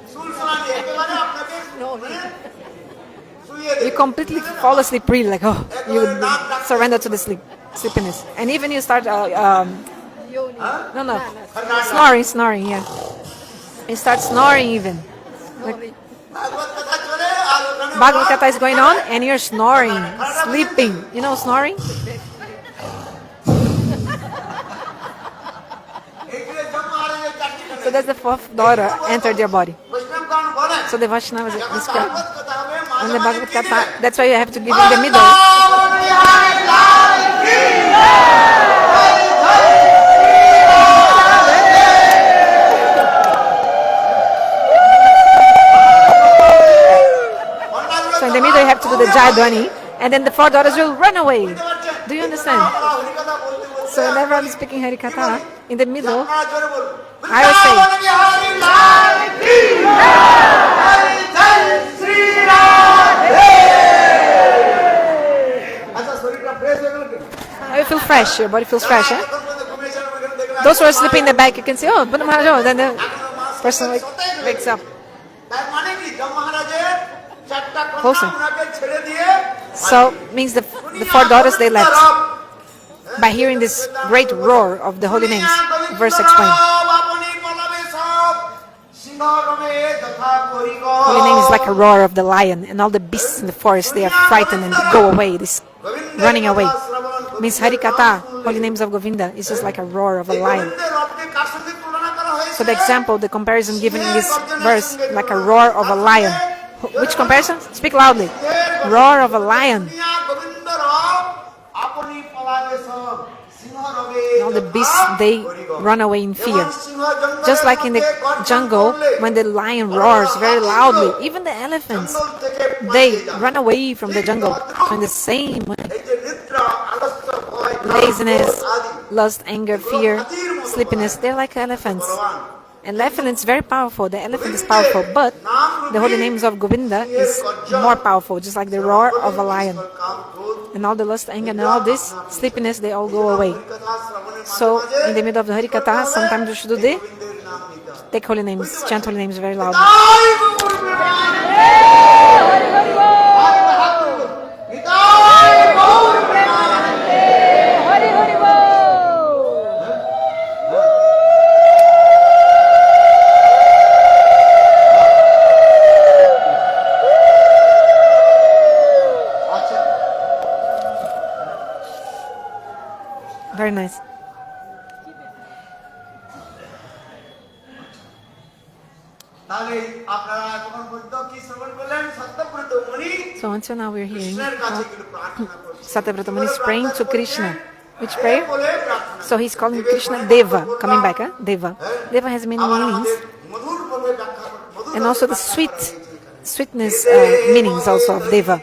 You completely fall asleep really, like, oh, you surrender to the sleepiness. And even you start, snoring, yeah. You start snoring even. Like, Bhagavad-katha is going on and you're snoring, sleeping. You know snoring? So that's the fourth daughter entered your body. So the Vaishnava is described. And the Bhagavad-katha, that's why you have to give in the middle. So in the middle you have to do the Jayadwani, and then the four daughters will run away. Do you understand? So whenever I'm speaking Hari-katha, in the middle, I will say, I feel fresh, your body feels fresh, eh? Those who are sleeping in the back, you can say, oh, Vana Maharaja, then the person wakes up. Wholesome. So, means the four daughters, they left. By hearing this great roar of the holy names, verse explained. Holy name is like a roar of the lion, and all the beasts in the forest, they are frightened and they go away, this running away. Means Hari-katha, holy names of Govinda, is just like a roar of a lion. So the example, the comparison given in this verse, like a roar of a lion. Which comparison? Speak loudly. Roar of a lion. All the beasts, they run away in fear. Just like in the jungle, when the lion roars very loudly, even the elephants, they run away from the jungle. So in the same way, laziness, lust, anger, fear, sleepiness, they're like elephants. And elephant is very powerful. The elephant is powerful, but the holy names of Govinda is more powerful, just like the roar of a lion. And all the lust, anger, and all this sleepiness, they all go away. So, in the middle of the Hari-katha, sometimes you should do the take holy names, chant holy names very loudly. Very nice. So until now we're hearing Satyavrata Muni is praying to Krishna. Which prayer? So he's calling Krishna Deva, coming back, huh? Deva. Deva has many meanings. And also the sweetness meanings also of Deva.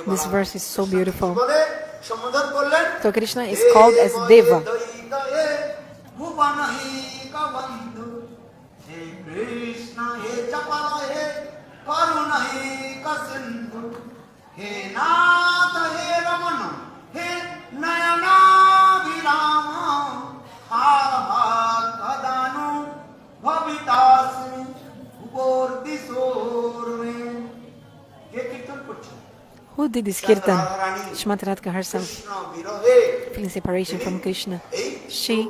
This verse is so beautiful. So Krishna is called as Deva. Who did this kirtan? Shrimati Radhika herself, feeling separation from Krishna. She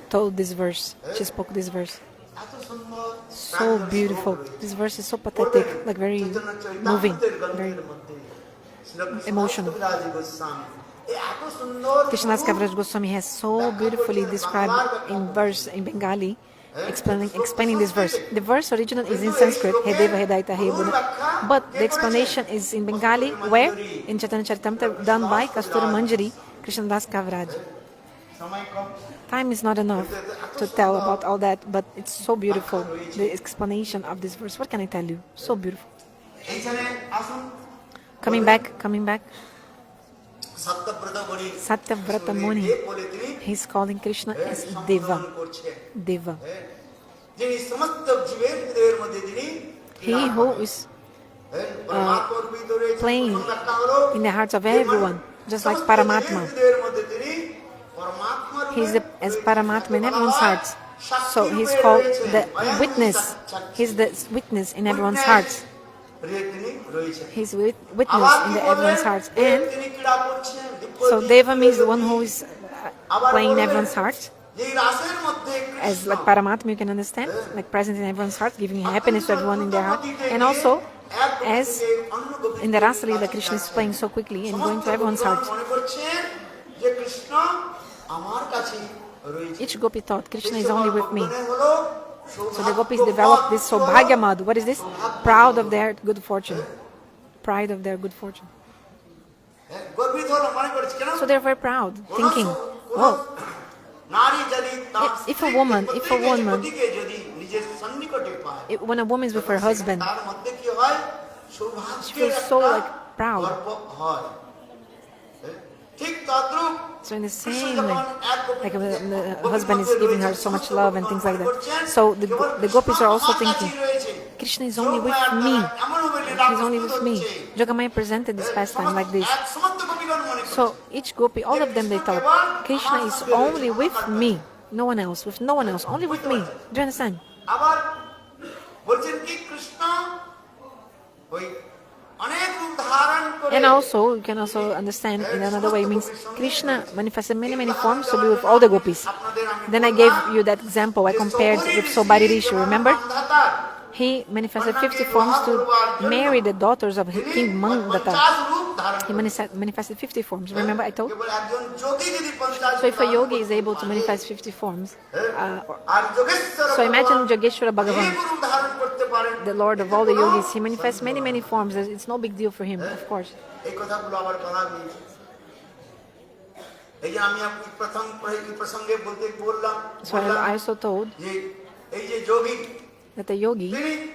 told this verse, she spoke this verse. So beautiful. This verse is so pathetic, like very moving, very emotional. Krishnadas Kaviraj Goswami has so beautifully described in verse in Bengali explaining this verse. The verse original is in Sanskrit, He Deva He Daita He Buddha. But the explanation is in Bengali, where? In Chaitanya Charitamrita, done by Kasturi Manjari, Krishnadas Kaviraj. Time is not enough to tell about all that, but it's so beautiful, the explanation of this verse. What can I tell you? So beautiful. Coming back. Satyavrata Muni, he's calling Krishna as Deva. Deva. He who is playing in the hearts of everyone, just like Paramatma. He's as Paramatma in everyone's hearts. So he's called the witness. He's the witness in everyone's hearts. He's witness in everyone's hearts. And so Deva means the one who is playing in everyone's hearts. As like Paramatma, you can understand, like present in everyone's heart, giving happiness to everyone in their heart. And also, as in the Rasa Leela, Krishna is playing so quickly and going to everyone's heart. Each gopi thought, Krishna is only with me. So the gopis developed this Saubhagyamad. What is this? Proud of their good fortune. Pride of their good fortune. So they're very proud, thinking, oh, if a woman, when a woman is with her husband, she feels so like proud. So in the same way, like the husband is giving her so much love and things like that. So the gopis are also thinking, Krishna is only with me. He's only with me. Jogamaya presented this pastime like this. So each gopi, all of them, they thought, Krishna is only with me. No one else, with no one else, only with me. Do you understand? And also, you can also understand in another way, means Krishna manifested many forms to be with all the gopis. Then I gave you that example, I compared with Sobari Rishi, remember? He manifested 50 forms to marry the daughters of King Mandata. He manifested 50 forms, remember I told? So if a yogi is able to manifest 50 forms, so imagine Yogeshwara Bhagavan, the Lord of all the yogis, he manifests many forms. It's no big deal for him, of course. So I also told that the yogi, this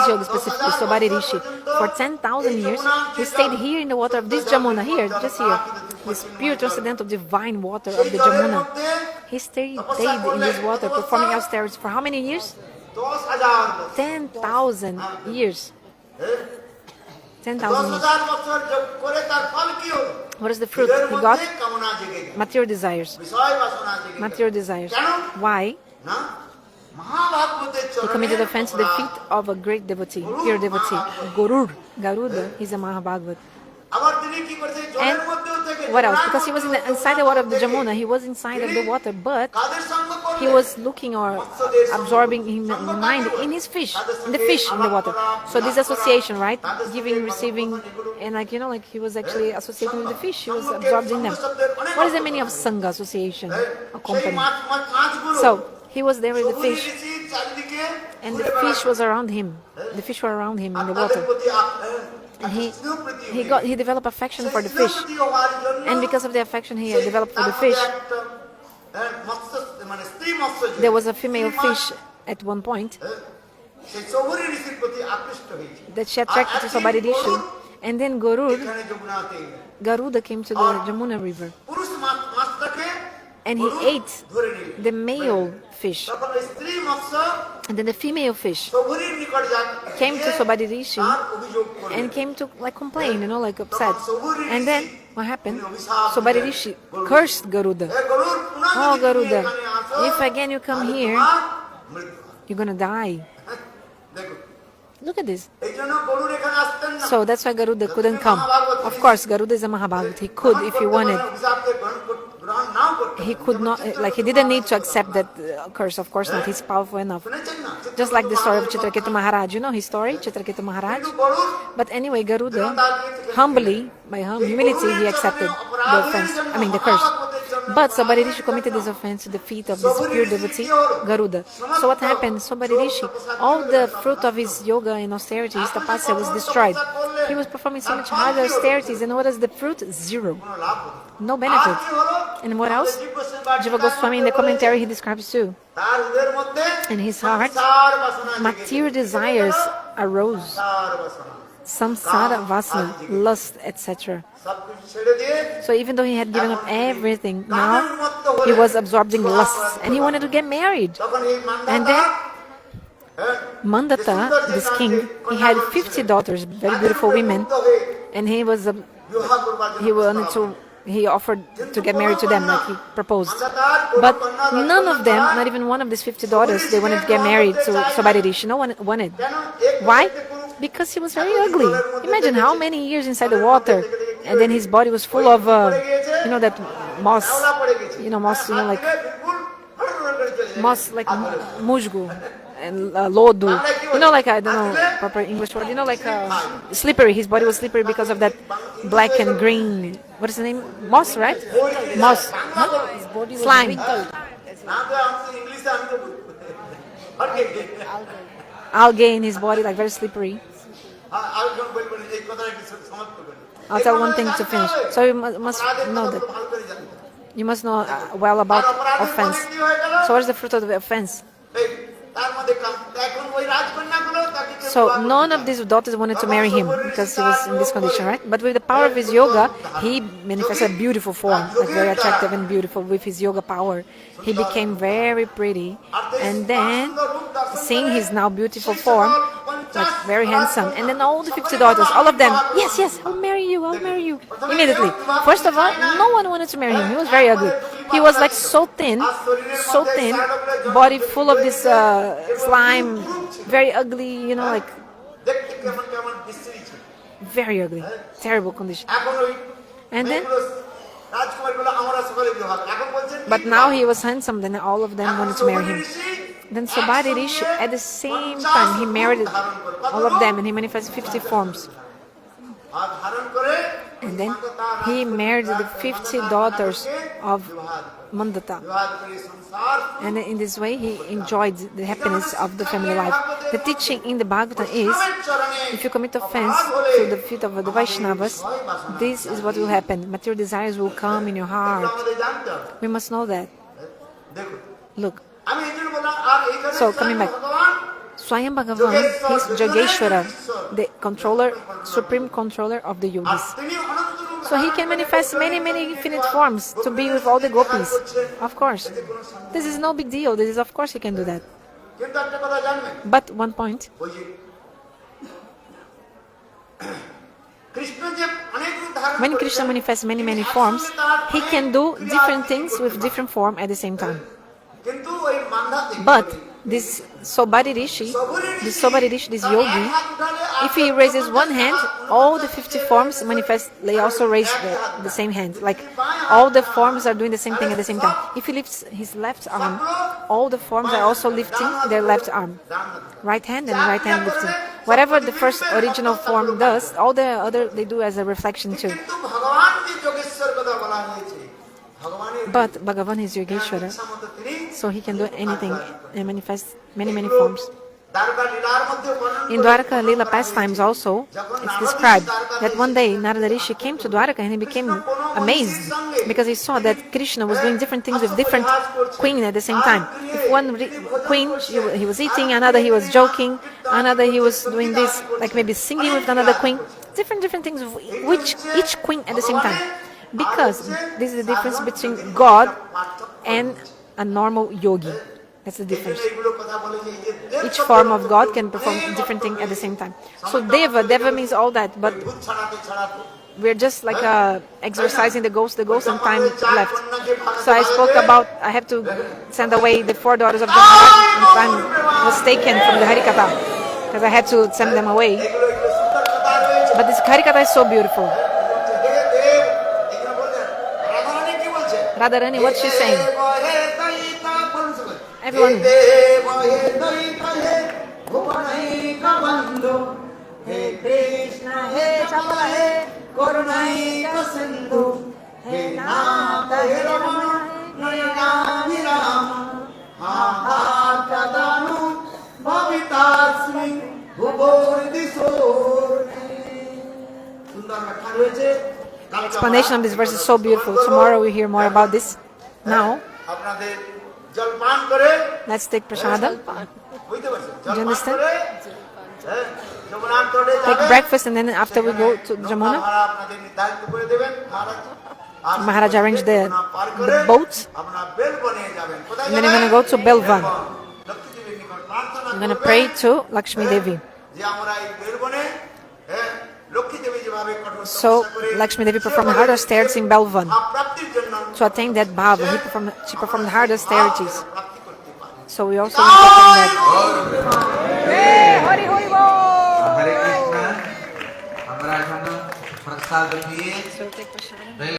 yogi specifically, Sobari Rishi, for 10,000 years, he stayed here in the water of this Jamuna, here, just here, this pure transcendental divine water of the Jamuna. He stayed in this water, performing austerities for how many years? 10,000 years. 10,000 years. What is the fruit he got? Material desires. Material desires. Why? He committed offense to the feet of a great devotee, pure devotee, Garuda. He's a Mahabhagavat. And what else? Because he was inside the water of the Jamuna, he was inside of the water, but he was looking or absorbing in the mind in his fish, in the fish in the water. So this association, right? Giving, receiving, and like he was actually associating with the fish. He was absorbed in them. What is the meaning of Sangha, association, a company? So he was there with the fish, and the fish was around him. The fish were around him in the water. And he developed affection for the fish, and because of the affection he developed for the fish, there was a female fish at one point that she attracted to Sobari Rishi, and then Garuda came to the Jamuna river, and he ate the male fish, and then the female fish came to Sobari Rishi and came to complain, upset. And then what happened? Sobari Rishi cursed Garuda. Oh Garuda, if again you come here, you're gonna die. Look at this. So that's why Garuda couldn't come. Of course, Garuda is a Mahabhagavat. He could, if he wanted. He could not, he didn't need to accept that curse, of course not. He's powerful enough. Just like the story of Chitraketu Maharaj. You know his story, Chitraketu Maharaj? But anyway, Garuda, humbly, by humility, he accepted the offense, the curse. But Sobari Rishi committed this offense to the feet of this pure devotee, Garuda. So what happened? Sobari Rishi, all the fruit of his yoga and austerity, his tapasya was destroyed. He was performing so much hard austerities, and what is the fruit? Zero. No benefit. And what else? Jiva Goswami in the commentary he describes too. In his heart, material desires arose. Samsara vasana, lust, etc. So even though he had given up everything, now he was absorbing lusts and he wanted to get married. And then Mandata, this king, he had 50 daughters, very beautiful women, and he offered to get married to them, like he proposed. But none of them, not even one of these 50 daughters, they wanted to get married to Sobari Rishi. No one wanted. Why? Because he was very ugly. Imagine how many years inside the water, and then his body was full of, that moss, like musgo and lodo. I don't know proper English word. Slippery. His body was slippery because of that black and green. What is the name? Moss, right? Moss. Huh? His body was Slime. wrinkled. Algae in his body, like very slippery. I'll tell one thing to finish. So you must know that. You must know well about offense. So what is the fruit of the offense? So none of these daughters wanted to marry him because he was in this condition, right? But with the power of his yoga, he manifested a beautiful form, like very attractive and beautiful with his yoga power. He became very pretty, and then seeing his now beautiful form, like very handsome, and then all the 50 daughters, all of them, yes, I'll marry you, immediately. First of all, no one wanted to marry him. He was very ugly. He was like so thin, body full of this slime, very ugly, very ugly, terrible condition. And then, but now he was handsome, then all of them wanted to marry him. Then Sobari Rishi, at the same time, he married all of them and he manifested 50 forms. And then he married the 50 daughters of Mandata. And in this way, he enjoyed the happiness of the family life. The teaching in the Bhagavatam is, if you commit offense to the feet of the Vaishnavas, this is what will happen. Material desires will come in your heart. We must know that. Look. So, coming back. Swayam Bhagavan, he is Jageshwara, the controller, supreme controller of the yogis. So he can manifest many infinite forms to be with all the gopis. Of course. This is no big deal. This is, of course, he can do that. But one point. When Krishna manifests many forms, he can do different things with different form at the same time. But this Sobari Rishi, this yogi, if he raises one hand, all the 50 forms manifest, they also raise the same hand. Like all the forms are doing the same thing at the same time. If he lifts his left arm, all the forms are also lifting their left arm. Right hand and right hand lifting. Whatever the first original form does, all the other they do as a reflection too. But Bhagavan is Yogeshwara, so he can do anything and manifest many forms. In Dwaraka Lila pastimes also, it's described that one day Narada Rishi came to Dwaraka and he became amazed because he saw that Krishna was doing different things with different queens at the same time. If one queen, he was eating, another he was joking, another he was doing this, like maybe singing with another queen. Different things with each queen at the same time. Because this is the difference between God and a normal yogi. That's the difference. Each form of God can perform different things at the same time. So Deva means all that, but we're just like exorcising the ghost and time left. So I spoke about, I have to send away the 4 daughters of the Maharaj, and I was taken from the Hari-katha, because I had to send them away. But this Hari-katha is so beautiful. Radharani, what's she saying? Everyone. Hey Krishna, hey Chapala, hey Karunai Kasindhu, हे नाथ हे रमण नयनाभिराम महाकादानु भवितास्मि भुवोर्दिशोर्। সুন্দর ব্যাখ্যা রয়েছে। Explanation of this verse is so beautiful. Tomorrow we hear more about this. Now, আপনাদের জলপান করে let's take prasadam. বুঝতে পারছেন? Do you understand? যমুনার তটে Take যাবেন। breakfast and then after we go to Jamuna, ভাড়া আপনাদের নির্ধারিত করে দেবেন মহারাজ। আর Maharaj arranged the পার করে boats. আপনারা বেলবনে যাবেন। কোথায় And then যাবেন? you're going to go to Belvan. Lakshmi দেবীর নিকট প্রার্থনা You're going to করবেন pray to Lakshmi Devi. যে আমরা এই বেলবনে লক্ষ্মী দেবী যেভাবে কঠোর So তপস্যা করে Lakshmi Devi performed the hard austerities in Belvan. প্রাপ্তির জন্য To attain that bhava, she performed the hard austerities. প্রাপ্তি করতে পারে। So we also need to attain that. হরে কৃষ্ণ। আমরা এখন প্রসাদ নিয়ে So take prasad.